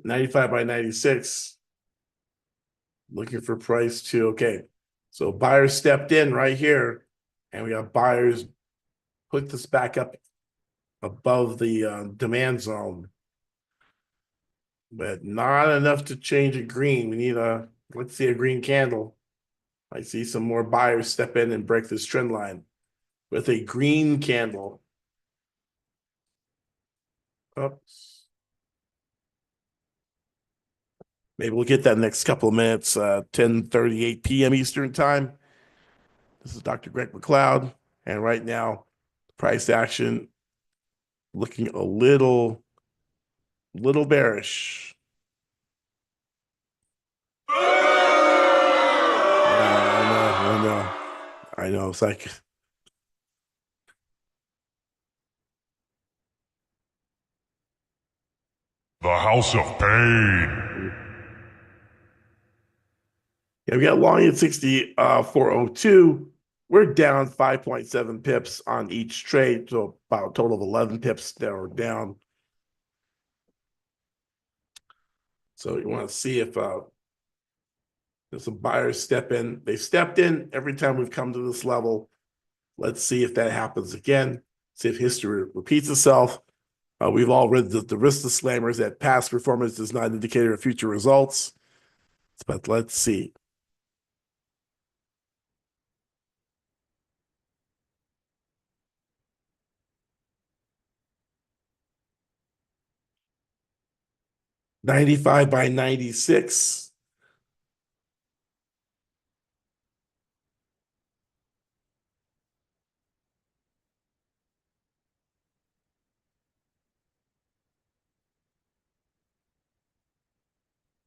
Ninety-five by 96. Looking for price too. Okay. So buyers stepped in right here, and we got buyers put this back up above the demand zone, but not enough to change a green. We need let's see a green candle. I see some more buyers step in and break this trend line with a green candle. Oops. Maybe we'll get that next couple of minutes, 10:38 p.m. Eastern time. This is Dr. Greg McLeod, and right now, price action looking a little bearish. I know. It's like The House of Pain. yeah, we got long at 64.02. We're down 5.7 pips on each trade, so about a total of 11 pips that are down. So you want to see if there's some buyers step in. They stepped in every time we've come to this level. Let's see if that happens again. See if history repeats itself. We've all read the risk disclaimers that past performance is not an indicator of future results. But let's see. $95 by 96.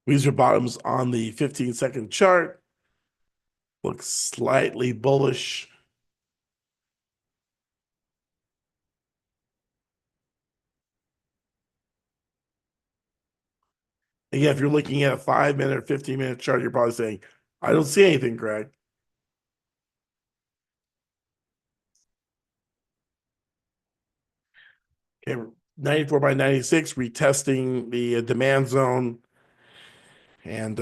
These are bottoms on the 15-second chart. Looks slightly bullish. Again, if you're looking at a 5-minute or 15-minute chart, you're probably saying, I don't see anything, Greg. Okay, 94 by 96, retesting the demand zone. And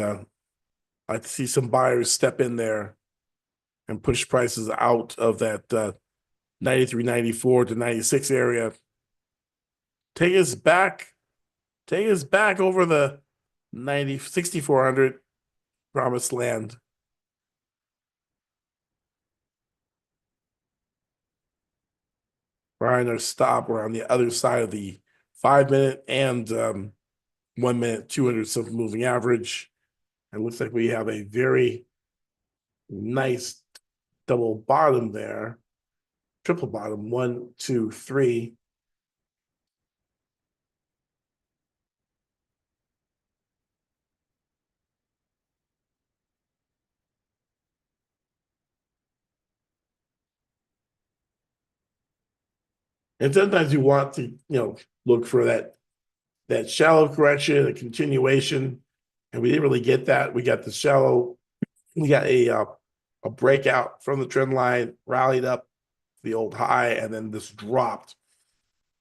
I see some buyers step in there and push prices out of that 93, 94 to 96 area. Take us back over the 6,400 promised land. Trying to stop. We're on the other side of the 5-minute and 1-minute 200 something moving average. It looks like we have a very nice double bottom there, triple bottom, 1, 2, 3. And sometimes you want to, look for that shallow correction, a continuation, and we didn't really get that. We got the shallow. We got a breakout from the trend line, rallied up the old high, and then this dropped.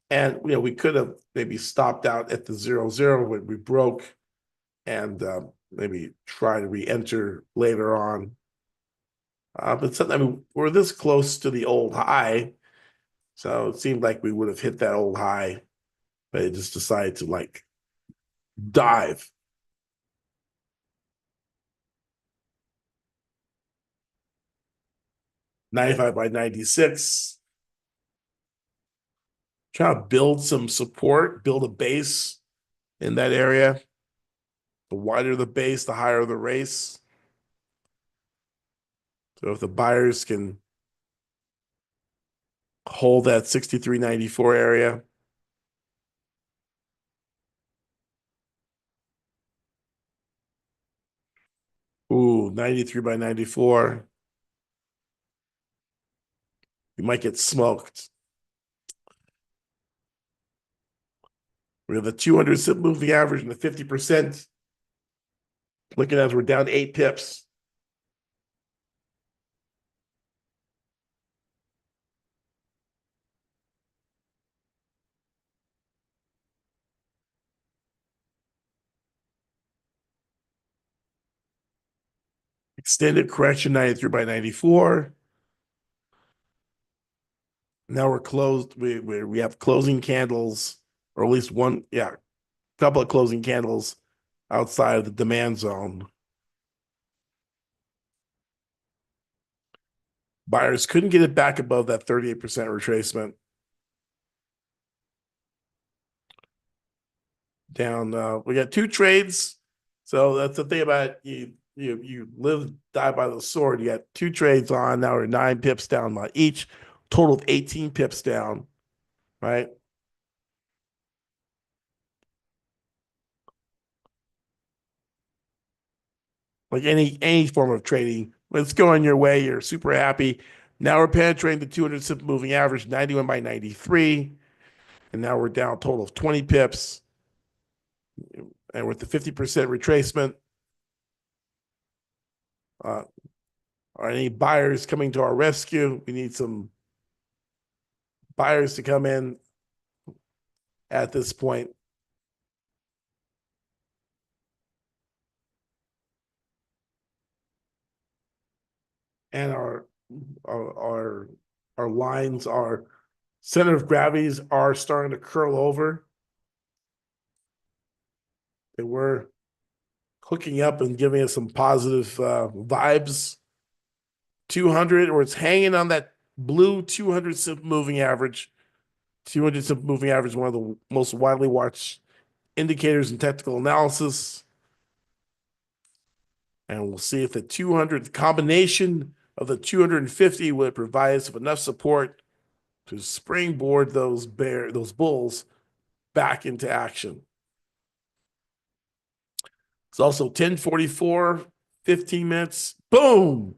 And we could have maybe stopped out at the 0-0 when we broke, and maybe try to re-enter later on. But sometimes we're this close to the old high, so it seemed like we would have hit that old high, but it just decided to dive. $95 by 96. Try to build some support, build a base in that area. The wider the base, the higher the race. So if the buyers can hold that 63.94 area. Ooh, 93 by 94. You might get smoked. We have the 200 simple moving average and the 50%. Looking as we're down 8 pips. Extended correction 93 by 94. Now we're closed. We have closing candles, or at least one, yeah, couple of closing candles outside of the demand zone. Buyers couldn't get it back above that 38% retracement. Down, we got 2 trades. So that's the thing about you live, die by the sword. You got 2 trades on. Now we're 9 pips down by each, total of 18 pips down, right? Like any form of trading, when it's going your way, you're super happy. Now we're penetrating the 200 simple moving average, 91 by 93. And now we're down a total of 20 pips. And with the 50% retracement, are any buyers coming to our rescue? We need some buyers to come in at this point. And our our lines, our center of gravities are starting to curl over. They were hooking up and giving us some positive vibes. 200, or it's hanging on that blue 200 simple moving average. 200 simple moving average is one of the most widely watched indicators in technical analysis. And we'll see if the 200, the combination of the 250 would provide us with enough support to springboard those bulls back into action. It's also 10:44, 15 minutes. Boom!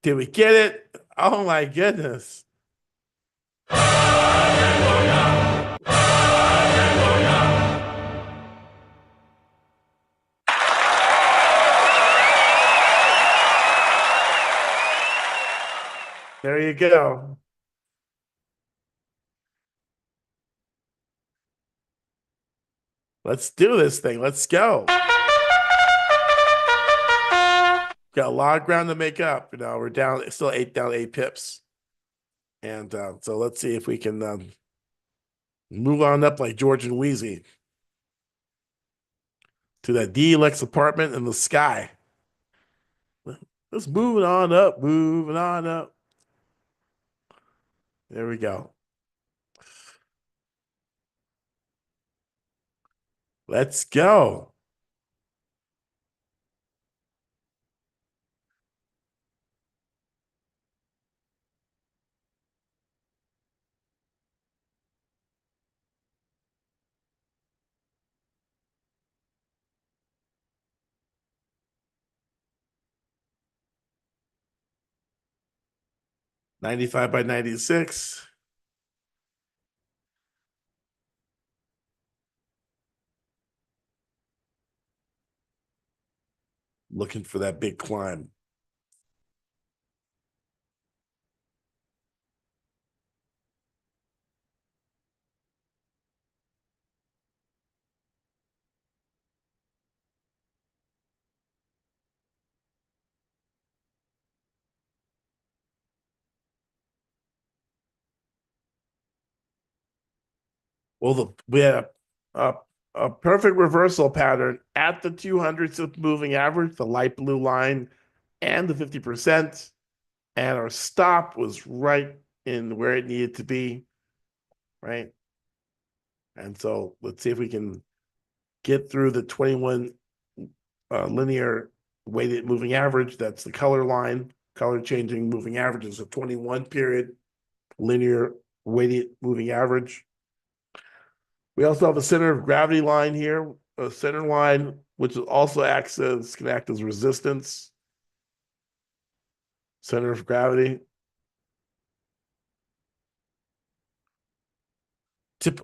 Did we get it? Oh my goodness. There you go. Let's do this thing. Let's go. Got a lot of ground to make up. We're down, still down 8 pips. And so let's see if we can move on up like George and Wheezy to that deluxe apartment in the sky. Let's move on up, moving on up. There we go. Let's go. $95 by 96. Looking for that big climb. Well, we had a perfect reversal pattern at the 200 moving average, the light blue line, and the 50%. And our stop was right in where it needed to be, right? And so let's see if we can get through the 21 linear weighted moving average. That's the color line. color changing moving average is a 21 period linear weighted moving average. We also have a center of gravity line here, a center line, which also can act as resistance. Center of gravity.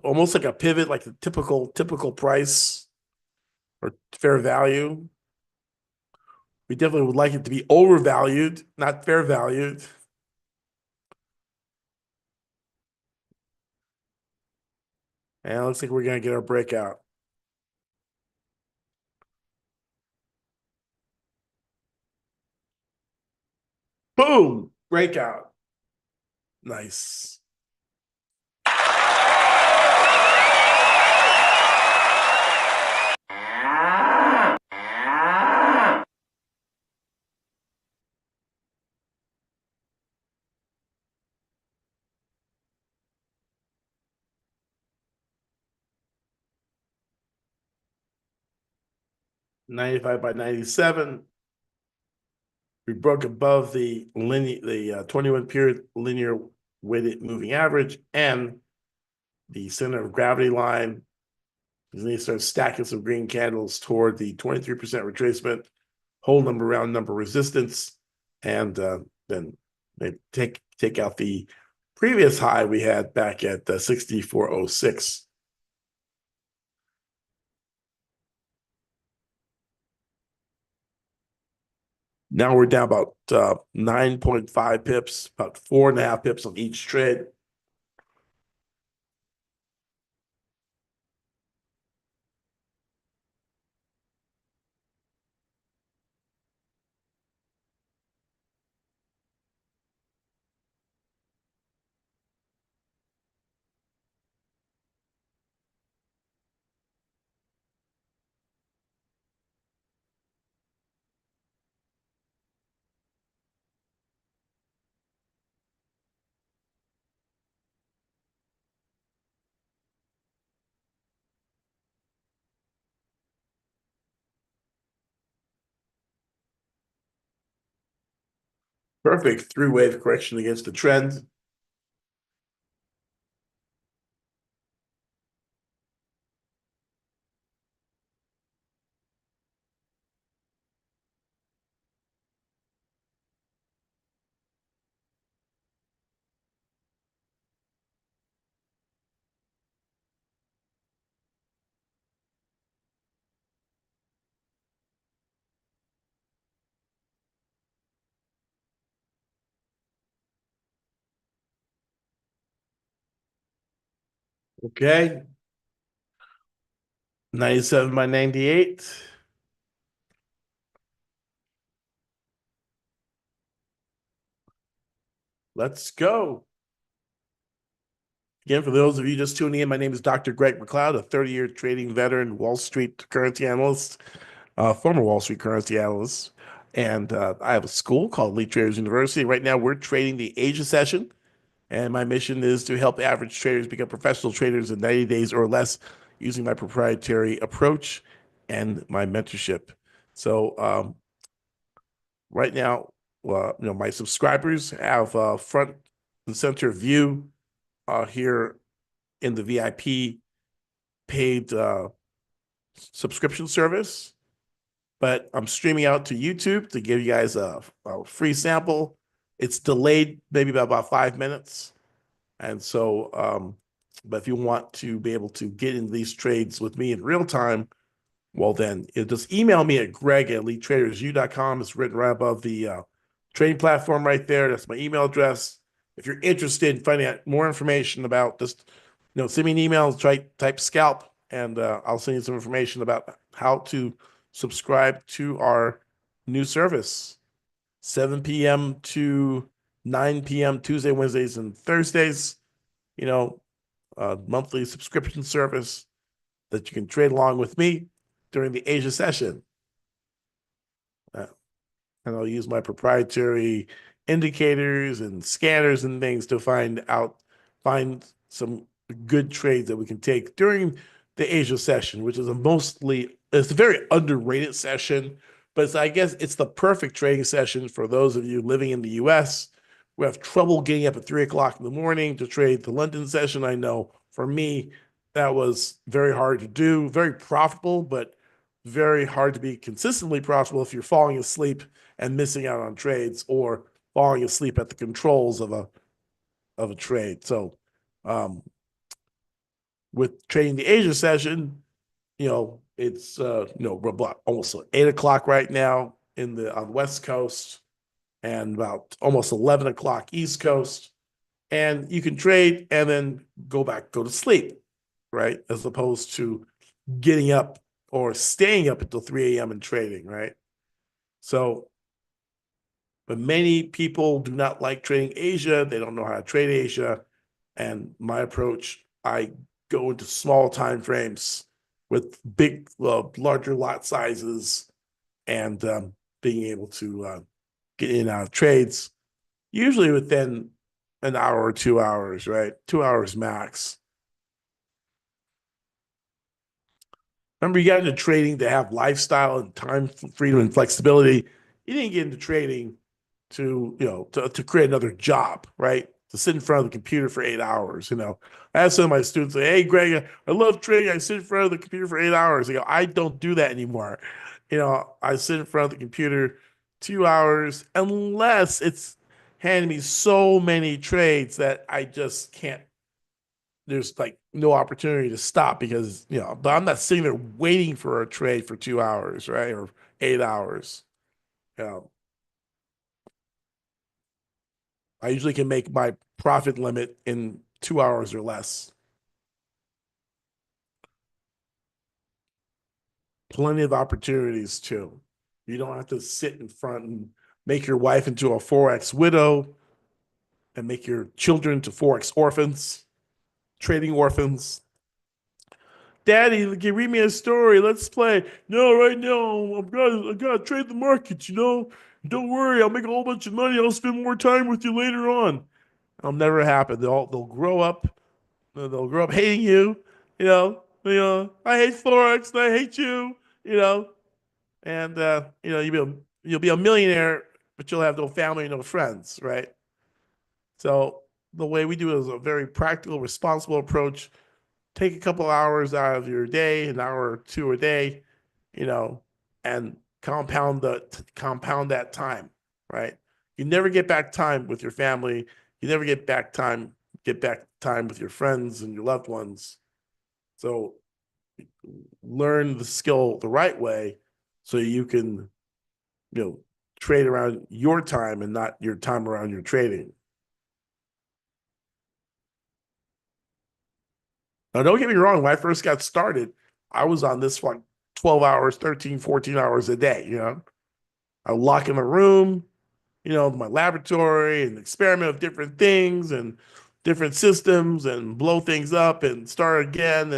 Almost like a pivot, like the typical price or fair value. We definitely would like it to be overvalued, not fair valued. And it looks like we're going to get our breakout. Boom! Breakout. Nice. $95 by 97. We broke above the 21 period linear weighted moving average and the center of gravity line. And then you start stacking some green candles toward the 23% retracement, whole number, round number resistance, and then they take out the previous high we had back at 64.06. Now we're down about 9.5 pips, about 4.5 pips on each trade. Perfect three-wave correction against the trend. Okay. 97 by 98. Let's go. Again, for those of you just tuning in, my name is Dr. Greg McLeod, a 30-year trading veteran, Wall Street currency analyst, former Wall Street currency analyst. And I have a school called Elite Traders University. Right now, we're trading the Asia session. And my mission is to help average traders become professional traders in 90 days or less using my proprietary approach and my mentorship. So right now, my subscribers have front and center view here in the VIP paid subscription service, but I'm streaming out to YouTube to give you guys a free sample. It's delayed maybe by about 5 minutes. And so, but if you want to be able to get in these trades with me in real time, well, then just email me at greg@elitetradersu.com. It's written right above the trading platform right there. That's my email address. If you're interested in finding out more information about just, send me an email, type scalp, and I'll send you some information about how to subscribe to our new service, 7 p.m. to 9 p.m. Tuesday, Wednesdays, and Thursdays. Monthly subscription service that you can trade along with me during the Asia session. And I'll use my proprietary indicators and scanners and things to find some good trades that we can take during the Asia session, which is it's a very underrated session But I guess it's the perfect trading session for those of you living in the US who have trouble getting up at 3 o'clock in the morning to trade the London session. I know for me, that was very hard to do, very profitable, but very hard to be consistently profitable if you're falling asleep and missing out on trades or falling asleep at the controls of a trade. So with trading the Asia session, it's almost 8 o'clock right now on the West Coast and about almost 11 o'clock East Coast. And you can trade and then go to sleep, right? As opposed to getting up or staying up until 3 a.m. and trading, right? So, but many people do not like trading Asia. They don't know how to trade Asia. And my approach, I go into small time frames with larger lot sizes and being able to get in and out of trades, usually within an hour or 2 hours, right? 2 hours max. Remember, you got into trading to have lifestyle and time freedom and flexibility. You didn't get into trading to create another job, right? To sit in front of the computer for 8 hours. I have some of my students say, "Hey, Greg, I love trading. I sit in front of the computer for 8 hours." I don't do that anymore. I sit in front of the computer 2 hours unless it's handing me so many trades that I just can't. There's like no opportunity to stop because but I'm not sitting there waiting for a trade for 2 hours, right? Or 8 hours. You know, I usually can make my profit limit in 2 hours or less. Plenty of opportunities too. You don't have to sit in front and make your wife into a Forex widow and make your children to Forex orphans, trading orphans. Daddy, can you read me a story? Let's play. No, right now I gotta trade the markets. Don't worry, I'll make a whole bunch of money. I'll spend more time with you later on. It'll never happen. They'll grow up. They'll grow up hating you. I hate Forex and I hate you. You know, and you'll be a millionaire, but you'll have no family, no friends, right? So the way we do it is a very practical, responsible approach. Take a couple hours out of your day, an hour or two a day, you know, and compound that time, right? You never get back time with your family. You never get back time with your friends and your loved ones. So learn the skill the right way so you can, trade around your time and not your time around your trading. Now, don't get me wrong. When I first got started, I was on this for like 12 hours, 13, 14 hours a day. I would lock in a room, my laboratory and experiment with different things and different systems and blow things up and start again.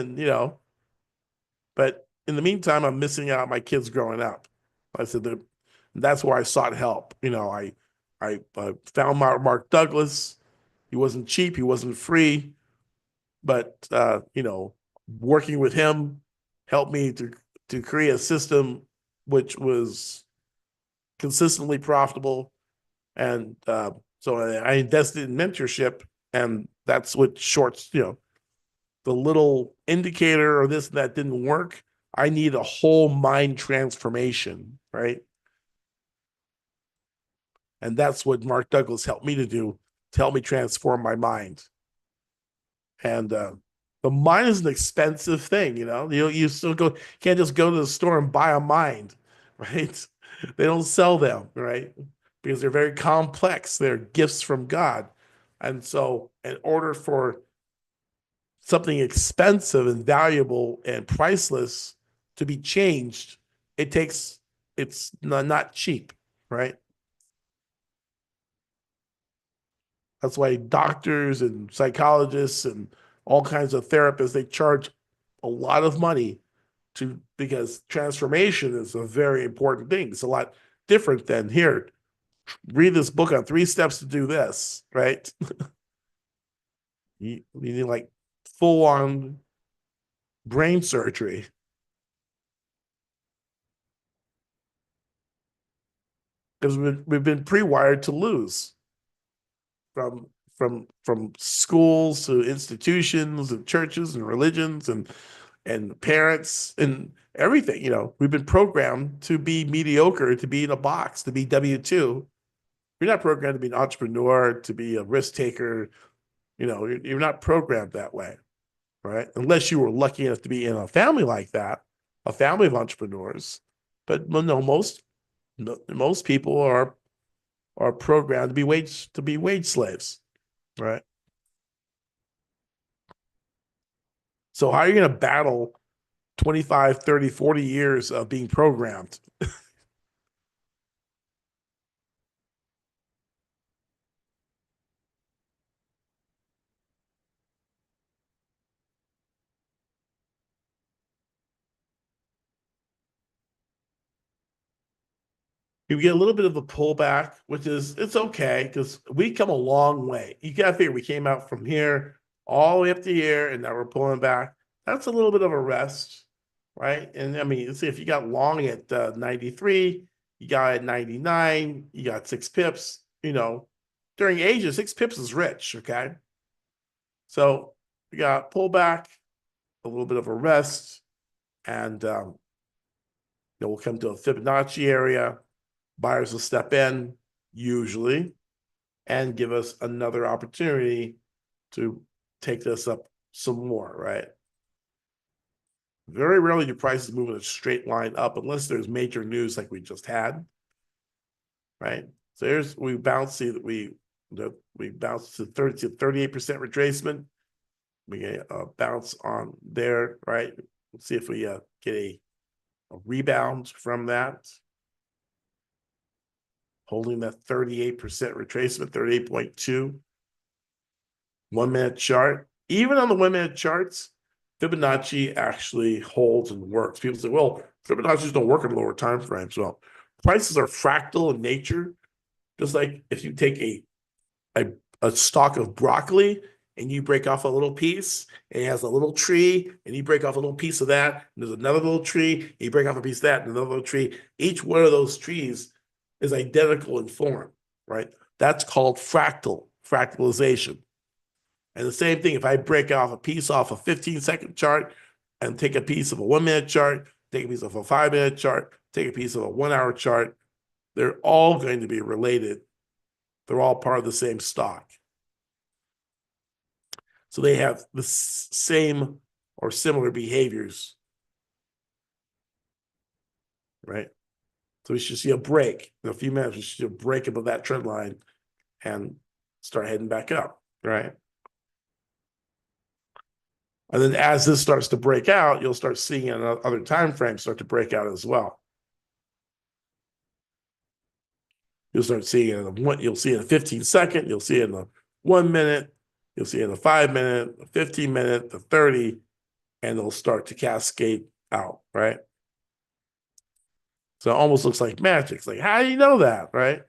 But in the meantime, I'm missing out on my kids growing up. I said that's where I sought help. I found Mark Douglas. He wasn't cheap. He wasn't free. But working with him helped me to create a system which was consistently profitable, and so I invested in mentorship, and that's what shorts. The little indicator or this and that didn't work. I need a whole mind transformation, right? And that's what Mark Douglas helped me to do to help me transform my mind. And the mine is an expensive thing. You still can't just go to the store and buy a mine, right? They don't sell them, right? Because they're very complex. They're gifts from God. And so in order for something expensive and valuable and priceless to be changed, it's not cheap, right? That's why doctors and psychologists and all kinds of therapists, they charge a lot of money because transformation is a very important thing. It's a lot different than here. Read this book on 3 steps to do this, right? You need like full on brain surgery. because we've been pre-wired to lose from from schools to institutions and churches and religions and parents and everything. We've been programmed to be mediocre, to be in a box, to be W-2. You're not programmed to be an entrepreneur, to be a risk taker. You're not programmed that way, right? Unless you were lucky enough to be in a family like that, a family of entrepreneurs. But no, most people are programmed to be wage slaves, right? So how are you going to battle 25, 30, 40 years of being programmed? You get a little bit of a pullback, which it's okay because we come a long way. You got to figure we came out from here all the way up to here, and now we're pulling back. That's a little bit of a rest, right? And I mean, see if you got long at 93, you got at 99, you got 6 pips. During Asia, 6 pips is rich. Okay, so we got pullback, a little bit of a rest, and we'll come to a Fibonacci area. Buyers will step in usually and give us another opportunity to take this up some more, right? Very rarely do prices move in a straight line up unless there's major news like we just had, right? So we bounce, see that we bounce to 38% retracement. We get a bounce on there, right? Let's see if we get a rebound from that. Holding that 38% retracement, 38.2. 1 minute chart. Even on the 1 minute charts, Fibonacci actually holds and works. People say, well, Fibonacci's don't work in lower time frames. Well, prices are fractal in nature. Just like if you take a stalk of broccoli and you break off a little piece, and it has a little tree, and you break off a little piece of that, and there's another little tree, and you break off a piece of that, and another little tree. Each one of those trees is identical in form, right? That's called fractalization. And the same thing, if I break off a piece off a 15-second chart and take a piece of a 1 minute chart, take a piece of a 5 minute chart, take a piece of a 1 hour chart, they're all going to be related. They're all part of the same stock. So they have the same or similar behaviors, right? So we should see a break in a few minutes. We should see a break above that trend line and start heading back up, right? And then as this starts to break out, you'll start seeing in other time frames start to break out as well. You'll start seeing it you'll see it in a 15-second, you'll see it in a 1 minute, you'll see it in a 5 minute, a 15 minute, the 30, and it'll start to cascade out, right? So it almost looks like magic. It's like, how do you know that, right?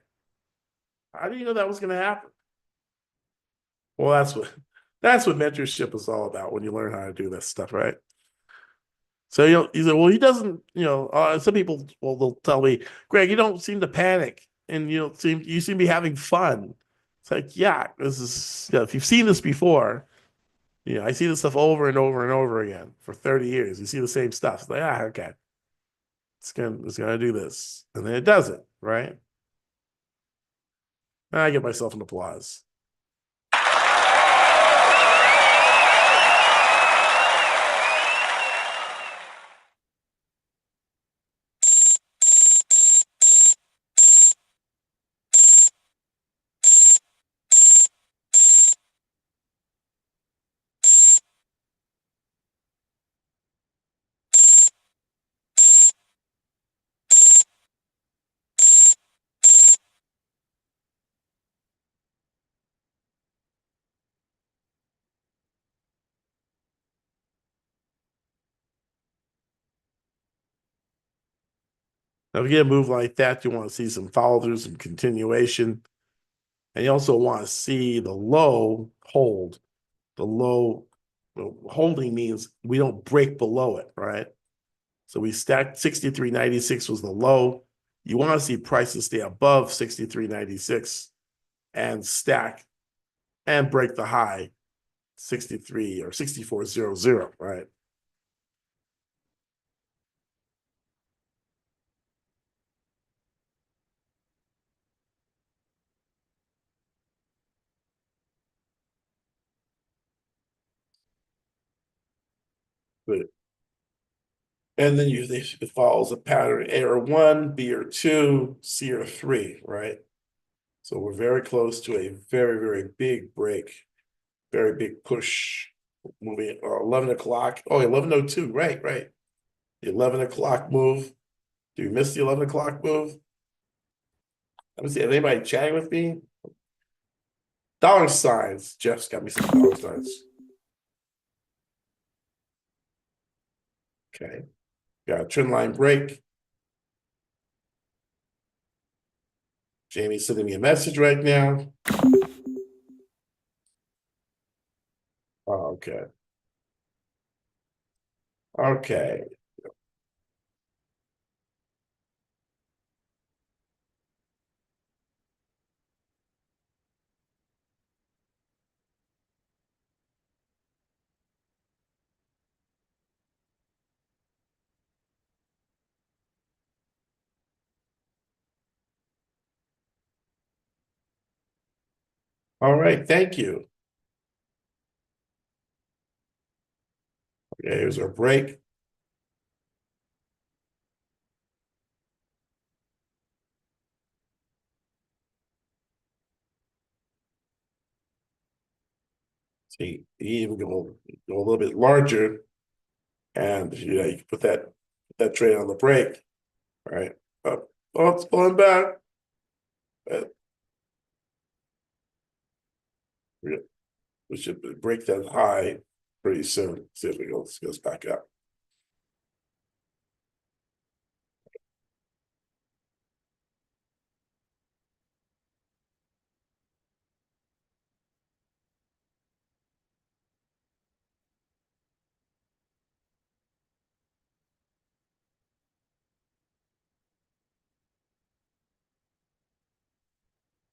How do you know that was going to happen? Well, that's what mentorship is all about when you learn how to do this stuff, right? So you say, well, he doesn't. Some people, well, they'll tell me, Greg, you don't seem to panic, and you seem to be having fun. It's like, yeah, this is. If you've seen this before, I see this stuff over and over and over again for 30 years. You see the same stuff. It's like, okay, it's gonna do this, and then it does it, right? I give myself an applause. Now, if you get a move like that, you want to see some follow-through, some continuation. And you also want to see the low hold. The low holding means we don't break below it, right? So we stacked 63.96 was the low. You want to see prices stay above 63.96 and stack and break the high 63 or 64.00, right? But and then it follows a pattern A or one, B or two, C or three, right? So we're very close to a very, very big break, very big push moving 11 o'clock. Oh, 11:02, right, right. The 11 o'clock move. Do you miss the 11 o'clock move? Let me see. Anybody chatting with me? Dollar signs. Jeff's got me some dollar signs. Okay. Got a trend line break. Jamie's sending me a message right now. Oh, okay. Okay. All right. Thank you. Okay, here's our break. See, you even go a little bit larger, and you can put that trade on the break. All right. Oh, it's pulling back. Uh, we should break that high pretty soon. See if it goes back up.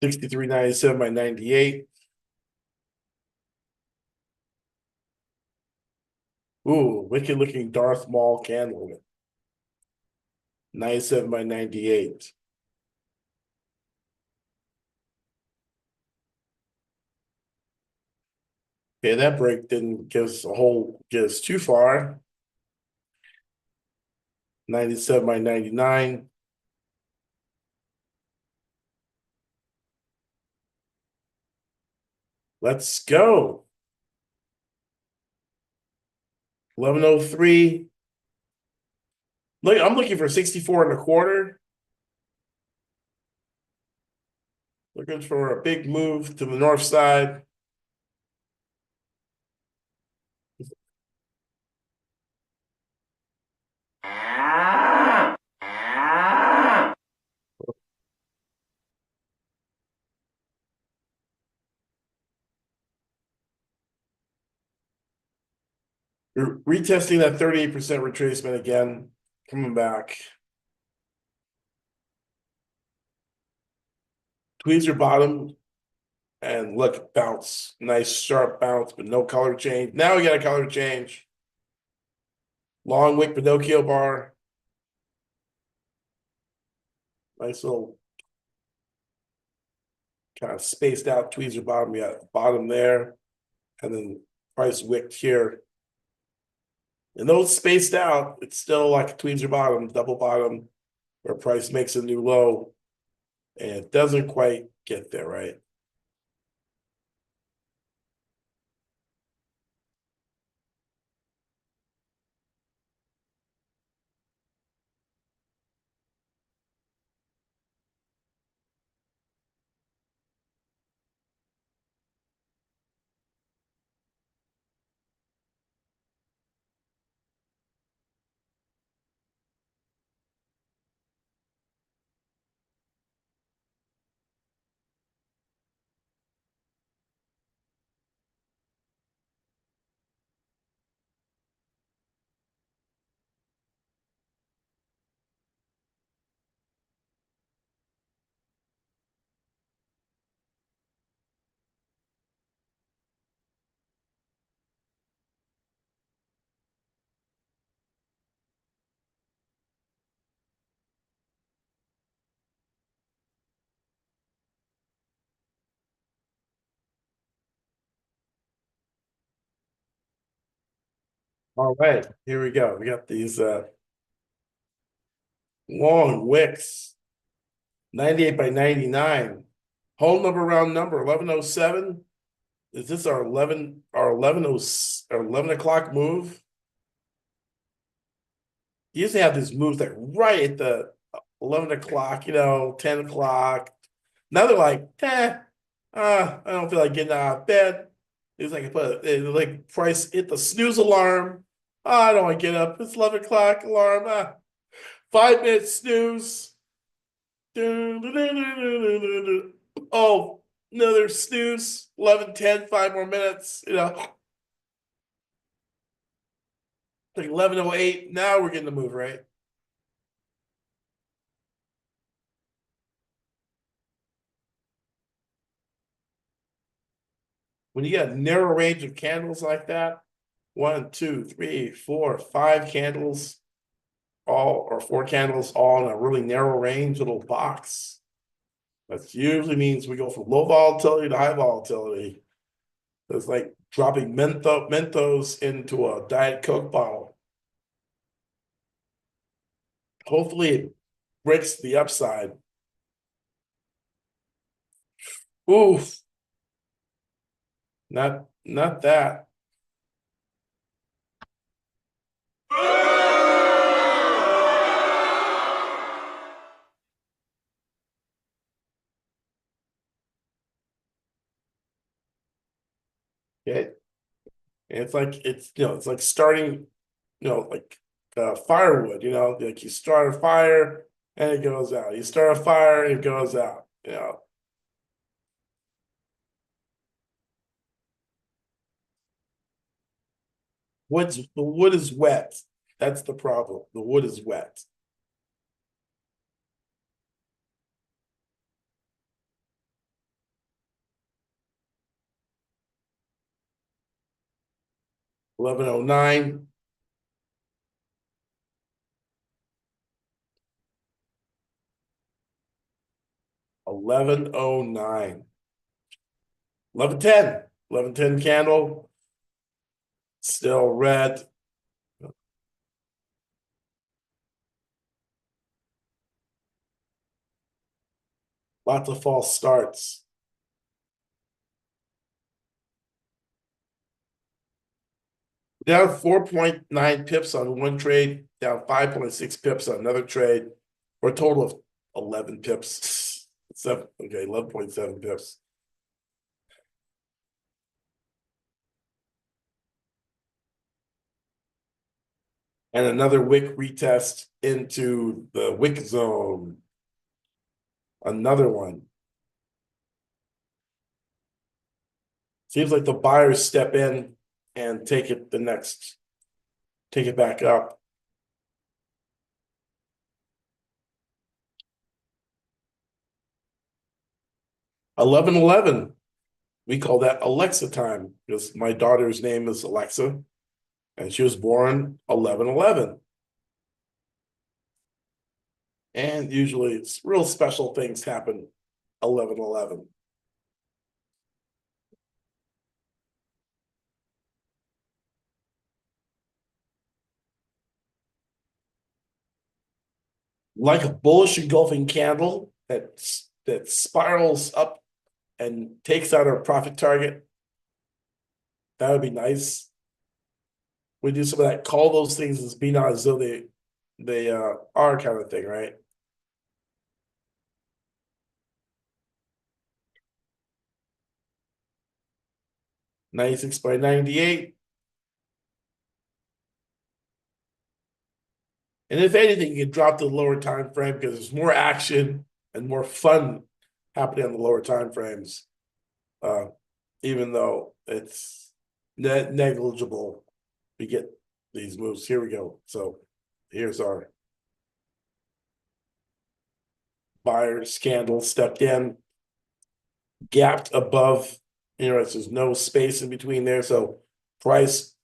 $63.97 by 98. Ooh, wicked looking Darth Maul candle. 97 by 98. Okay, that break didn't get us too far. 97 by 99. Let's go. 11:03. Look, I'm looking for 64.25. Looking for a big move to the north side. We're retesting that 38% retracement again, coming back. Tweezer bottom and look, bounce. Nice sharp bounce, but no color change. Now we got a color change. Long wick Pinocchio bar. Nice little kind of spaced out tweezer bottom. We got bottom there, and then price wicked here. And those spaced out, it's still like a tweezer bottom, double bottom, where price makes a new low, and it doesn't quite get there, right? All right, here we go. We got these long wicks, 98 by 99. Whole number round number 1107. Is this our 11 o'clock move? You used to have these moves like right at the 11 o'clock, 10 o'clock. Now they're like, I don't feel like getting out of bed. It's like like price hit the snooze alarm. I don't want to get up. It's 11 o'clock alarm. 5 minute snooze. Oh, another snooze. 11:10. 5 more minutes. Like 11:08. Now we're getting the move, right? When you got a narrow range of candles like that, 1, 2, 3, 4, 5 candles, or 4 candles, all in a really narrow range little box. That usually means we go from low volatility to high volatility. It's like dropping Mentos into a Diet Coke bottle. Hopefully it breaks the upside. Oof. Not that. Okay. And it's like starting, like firewood, like you start a fire and it goes out. You start a fire and it goes out. The wood is wet. That's the problem. The wood is wet. $11.09. 11:09. 11:10. 11:10 candle. Still red. Lots of false starts. Down 4.9 pips on one trade, down 5.6 pips on another trade, for a total of 11 pips. 11.7 pips. And another wick retest into the wick zone. Another one. Seems like the buyers step in and take it back up. 11:11. We call that Alexa time because my daughter's name is Alexa and she was born 11:11. And usually it's real special things happen 11:11. Like a bullish engulfing candle that spirals up and takes out our profit target. That would be nice. We do some of that. Call those things as being as though they are kind of thing, right? $96 by 98. And if anything, you can drop the lower time frame because there's more action and more fun happening on the lower time frames. Even though it's negligible, we get these moves. Here we go. So here's our buyer candle stepped in, gapped above, there's no space in between there. So price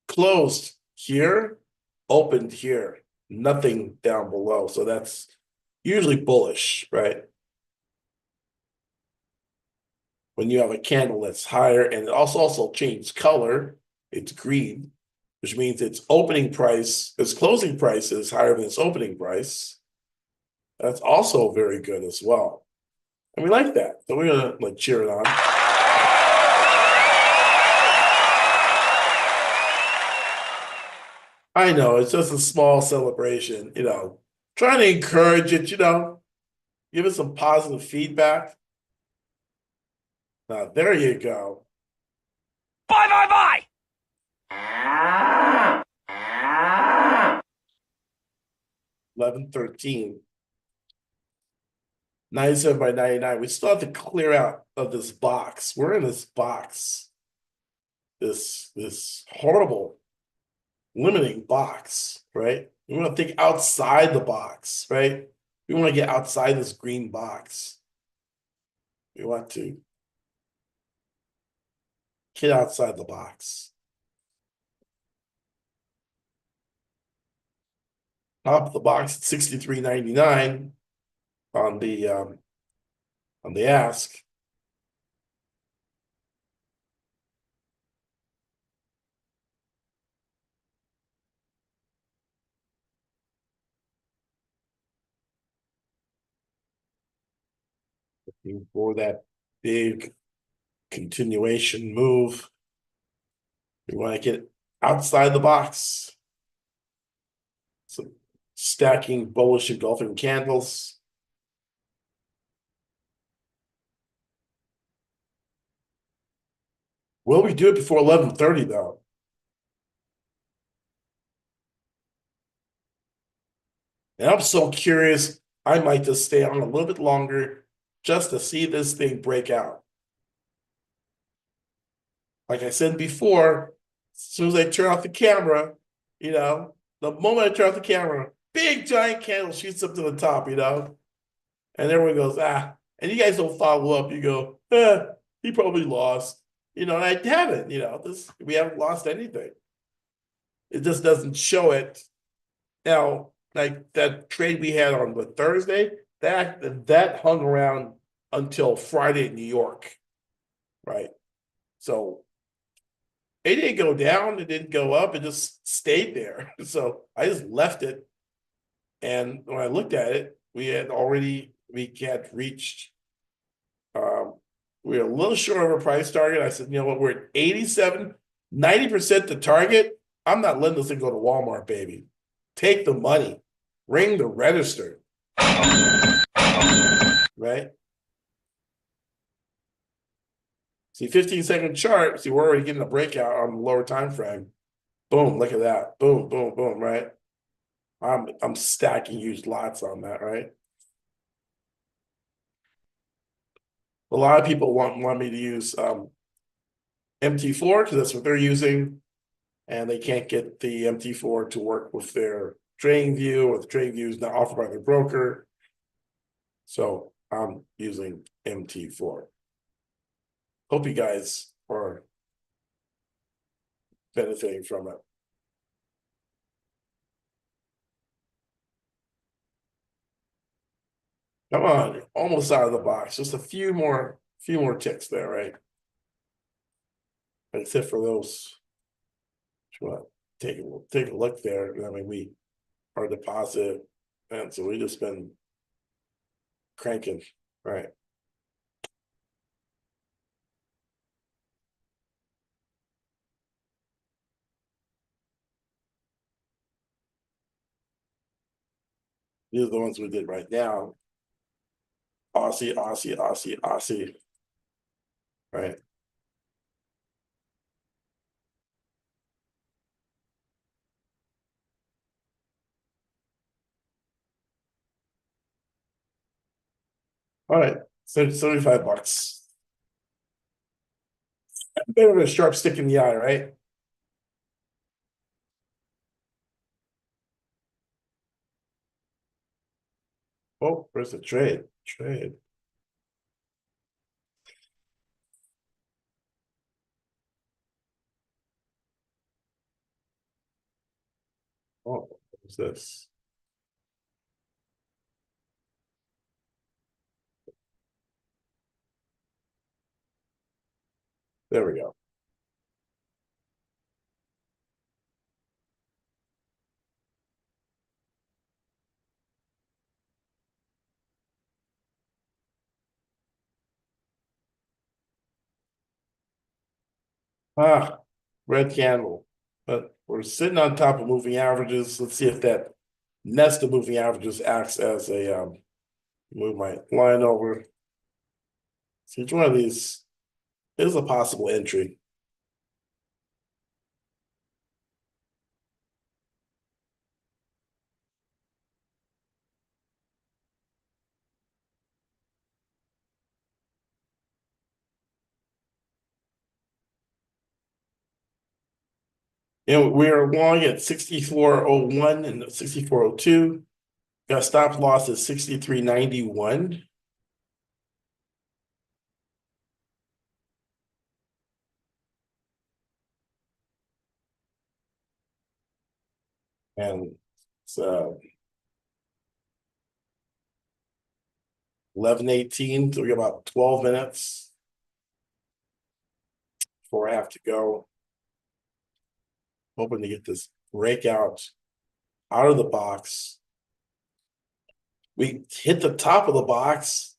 closed here, opened here, nothing down below. So that's usually bullish, right? When you have a candle that's higher and it also changed color, it's green. which means its closing price is higher than its opening price. That's also very good as well. And we like that. So we're gonna like cheer it on. I know it's just a small celebration, trying to encourage it, give it some positive feedback. Now, there you go. Bye bye bye! 1113. 97 by 99. We still have to clear out of this box. We're in this box. This horrible limiting box, right? We want to think outside the box, right? We want to get outside this green box. We want to get outside the box. Top of the box at 63.99 on the ask. Looking for that big continuation move. We want to get outside the box. So stacking bullish engulfing candles. Will we do it before 11:30 though? And I'm so curious, I might just stay on a little bit longer just to see this thing break out. Like I said before, as soon as I turn off the camera, the moment I turn off the camera, big giant candle shoots up to the top, and everyone goes, ah, and you guys don't follow up. You go, he probably lost, and I haven't, we haven't lost anything. It just doesn't show it. Now, like that trade we had on Thursday, that hung around until Friday in New York, right? So it didn't go down, it didn't go up, it just stayed there. So I just left it. And when I looked at it, we had reached, we were a little short of our price target. I said, you know what, we're at 87, 90% the target. I'm not letting this thing go to Walmart, baby. Take the money, ring the register, right? See, 15-second chart. See, we're already getting a breakout on the lower time frame. Boom, look at that. Boom, boom, boom, right? I'm stacking huge lots on that, right? A lot of people want me to use MT4 because that's what they're using, and they can't get the MT4 to work with their trading view, or the trading view is not offered by their broker. So I'm using MT4. Hope you guys are benefiting from it. Come on, almost out of the box. Just a few more ticks there, right? Except for those. Take a look there. I mean, we are deposit, and so we just been cranking, right? These are the ones we did right now. Aussie, Aussie, Aussie, Aussie. Right. All right. So $75. Bit of a sharp stick in the eye, right? Oh, where's the trade? Trade. Oh, what's this? There we go. Ah, red candle. But we're sitting on top of moving averages. Let's see if that nest of moving averages acts as a move my line over. See which one of these is a possible entry. And we're long at 64.01 and 64.02. Got stop loss at 63.91. And it's 11:18, so we got about 12 minutes before I have to go. Hoping to get this breakout out of the box. We hit the top of the box.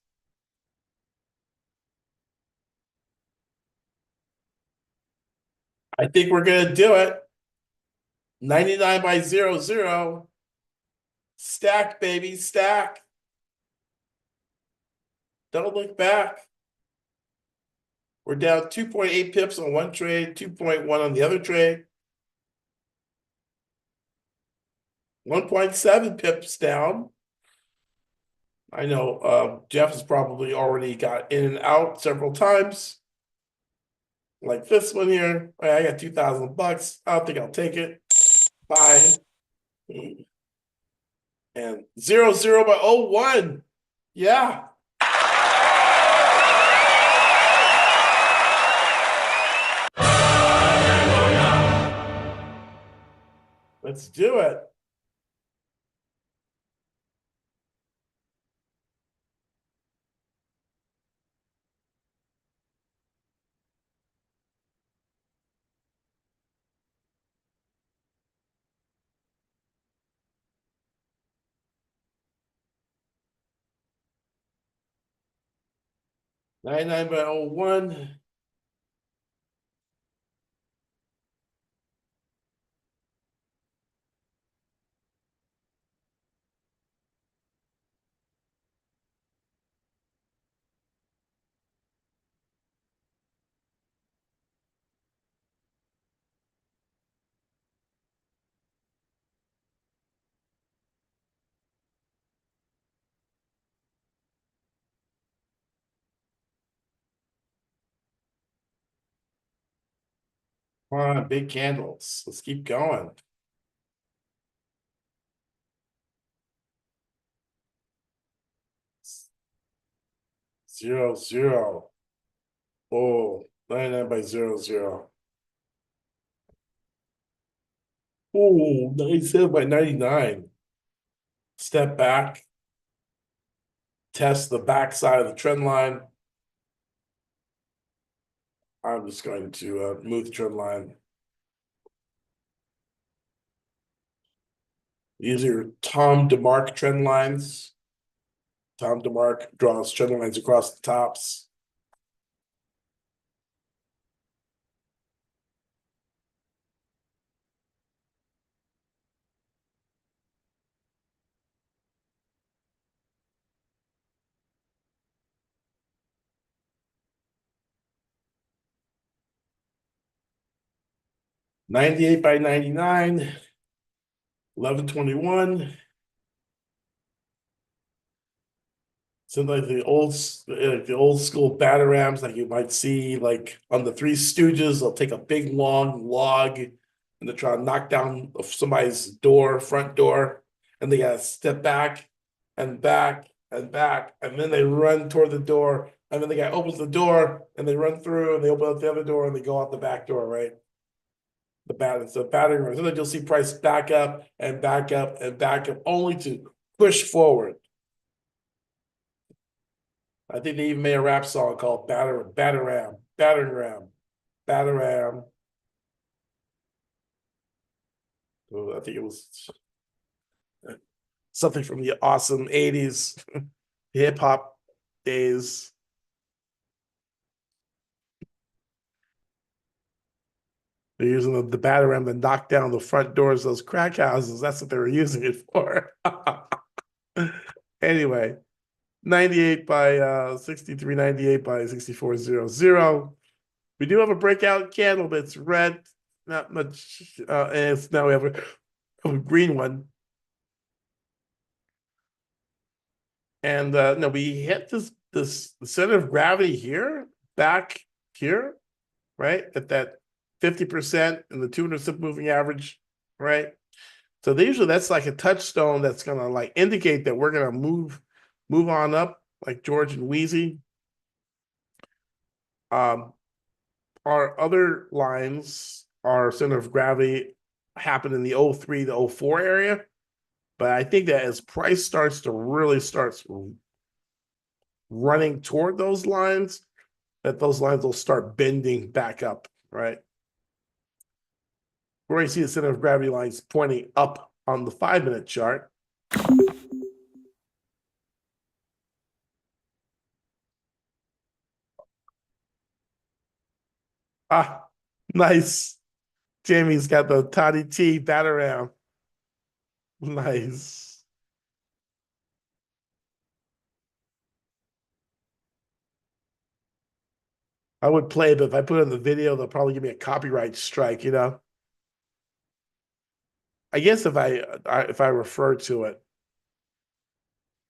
I think we're gonna do it. 99 by 00. Stack, baby, stack. Don't look back. We're down 2.8 pips on one trade, 2.1 on the other trade. 1.7 pips down. I know Jeff has probably already got in and out several times. Like this one here. I got $2,000. I don't think I'll take it. Bye. And 00 by 01. Yeah. Let's do it. $99 by 01. Come on, big candles. Let's keep going. 00. Oh, 99 by 00. Oh, 97 by 99. Step back. Test the backside of the trend line. I'm just going to move the trend line. These are Tom DeMark trend lines. Tom DeMark draws trend lines across the tops. $98 by 99. 1121. Seems like the old school batarams like you might see like on the Three Stooges. They'll take a big long log and they try to knock down somebody's door, front door, and they gotta step back and back and back, and then they run toward the door, and then the guy opens the door and they run through and they open up the other door and they go out the back door, right? It's a battering ram. Sometimes you'll see price back up and back up and back up, only to push forward. I think they even made a rap song called Battering Ram. So I think it was something from the awesome 80s hip hop days. They're using the batter ram to knock down the front doors of those crack houses. That's what they were using it for. Anyway, 98 by 63, 98 by 6400. We do have a breakout candle, but it's red, not much. And it's now we have a green one. And no, we hit this center of gravity here, back here, right? At that 50% and the 200 moving average, right? So usually that's like a touchstone that's gonna like indicate that we're gonna move on up, like George and Wheezy. Our other lines, our center of gravity happen in the 03 to 04 area. But I think that as price starts to really starts running toward those lines, that those lines will start bending back up, right? We're going to see the center of gravity lines pointing up on the 5-minute chart. Ah, nice. Jamie's got the Toddy T bat around. Nice. I would play it, but if I put it in the video, they'll probably give me a copyright strike, you know? I guess if I refer to it,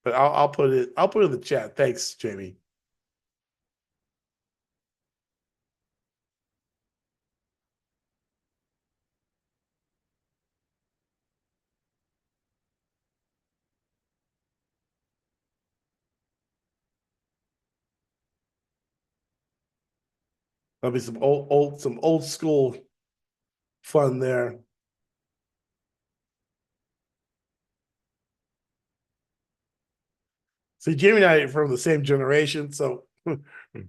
but I'll put it in the chat. Thanks, Jamie. There'll be some old school fun there. See, Jamie and I are from the same generation, so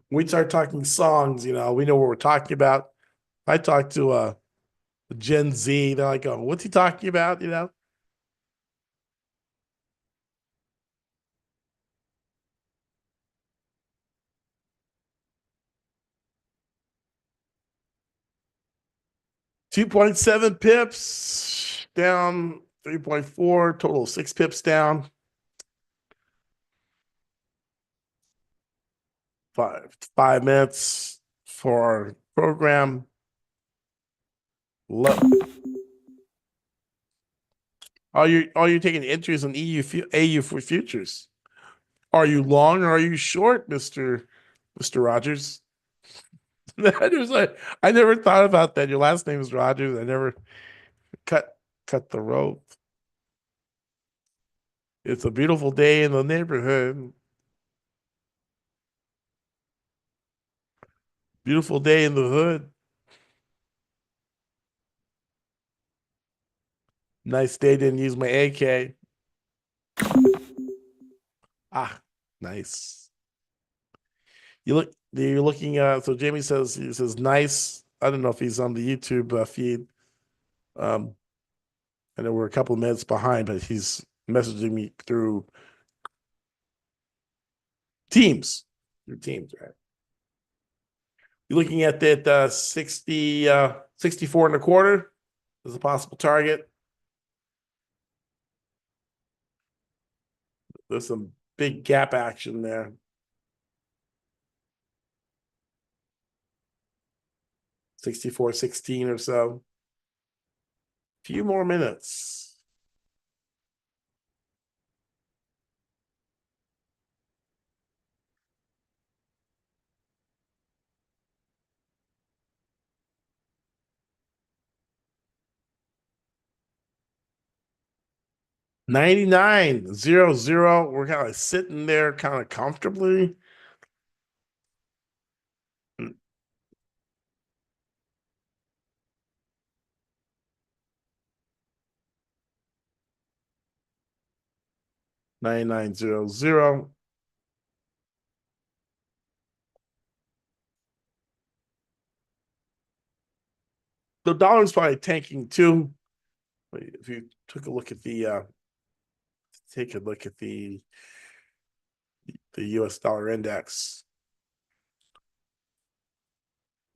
we start talking songs, you know, we know what we're talking about. I talk to Gen Z, they're like, oh, what's he talking about? You know? 2.7 pips down, 3.4, total 6 pips down. 5 minutes for our program. Are you taking entries on AU for futures? Are you long or are you short, Mr. Rogers? I never thought about that. Your last name is Rogers. I never cut the rope. It's a beautiful day in the neighborhood. Beautiful day in the hood. Nice day, didn't use my AK. Ah, nice. You're looking so Jamie says he says nice. I don't know if he's on the YouTube feed. I know we're a couple of minutes behind, but he's messaging me through Teams. Through Teams, right? You're looking at that 64 and a quarter as a possible target. There's some big gap action there. 64.16 or so. Few more minutes. $99.00. We're kind of sitting there kind of comfortably. $99.00. The dollar's probably tanking too. If you took a look at the US dollar index.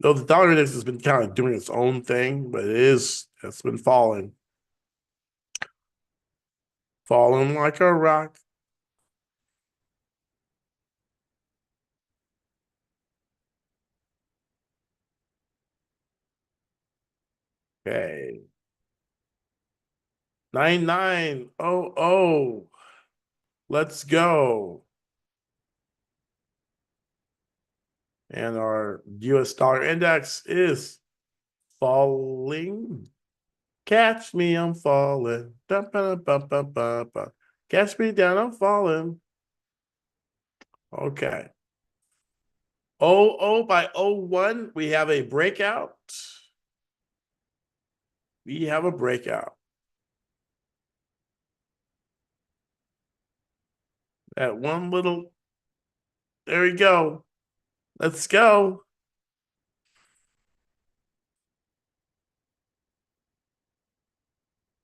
Though the dollar index has been kind of doing its own thing, but it's been falling. Falling like a rock. Okay. 9900. Let's go. And our US dollar index is falling. Catch me, I'm falling. Catch me down, I'm falling. Okay. By 01, we have a breakout. We have a breakout. That one little, there we go. Let's go.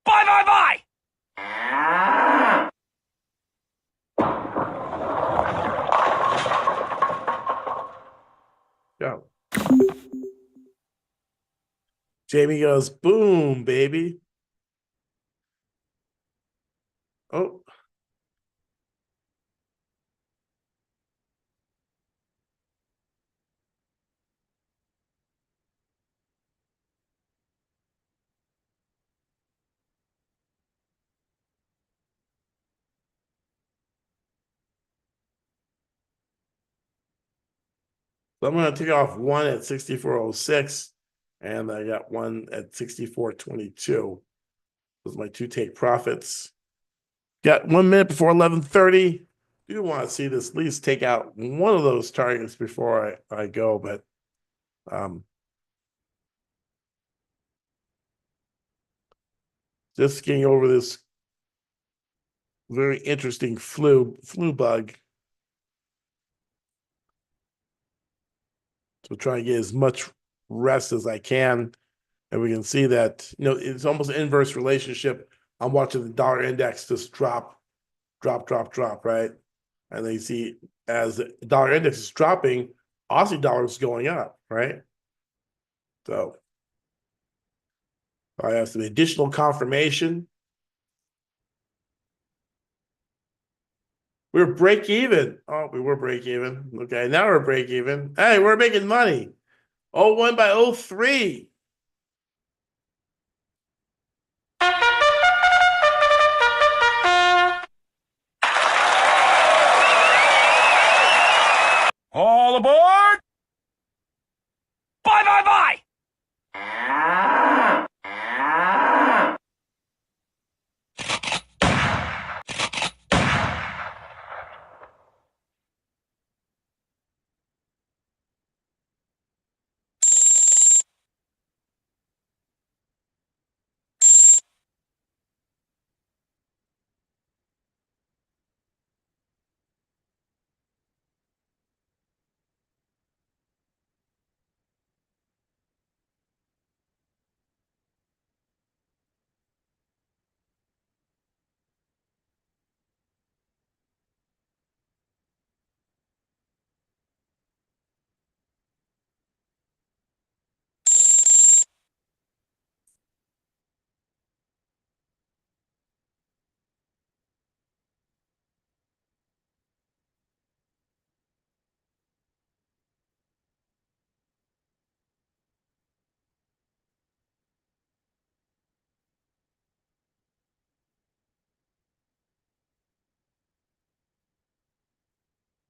Bye bye bye! Go. Jamie goes, boom, baby. Oh, so I'm going to take off one at 64.06, and I got one at 64.22. Those are my two take profits. Got 1 minute before 11:30. Do want to see this at least take out one of those targets before I go, but just getting over this very interesting flu bug. So trying to get as much rest as I can. And we can see that, it's almost an inverse relationship. I'm watching the dollar index just drop, right? And then you see as the dollar index is dropping, Aussie dollar is going up, right? So I have some additional confirmation. We're break even. Oh, we were break even. Okay, now we're break even. Hey, we're making money. 01 by 03. All aboard! Bye bye bye!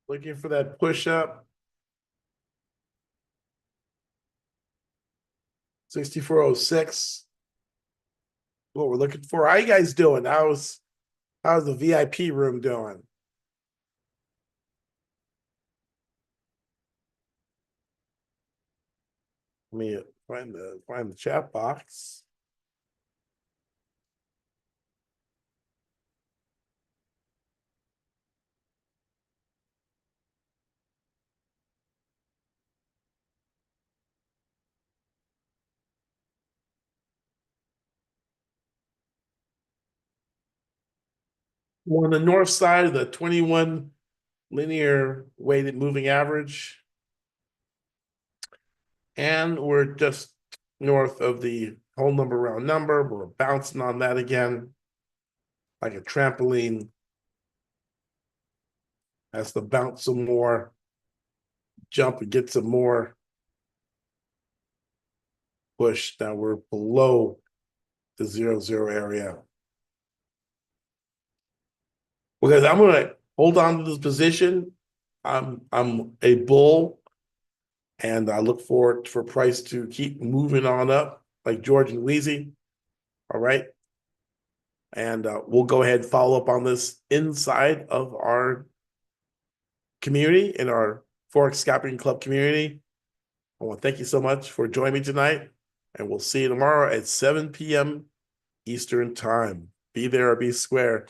Looking for that push up. 6406. What we're looking for. How you guys doing? How's the VIP room doing? Let me find the chat box. We're on the north side of the 21 linear weighted moving average. And we're just north of the whole number round number. We're bouncing on that again, like a trampoline. Has to bounce some more, jump and get some more push. Now we're below the 0-0 area. Because I'm gonna hold on to this position. I'm a bull, and I look forward for price to keep moving on up like George and Wheezy. All right. And we'll go ahead and follow up on this inside of our community, in our Forex Scalping Club community. I want to thank you so much for joining me tonight, and we'll see you tomorrow at 7 p.m. Eastern Time. Be there or be square.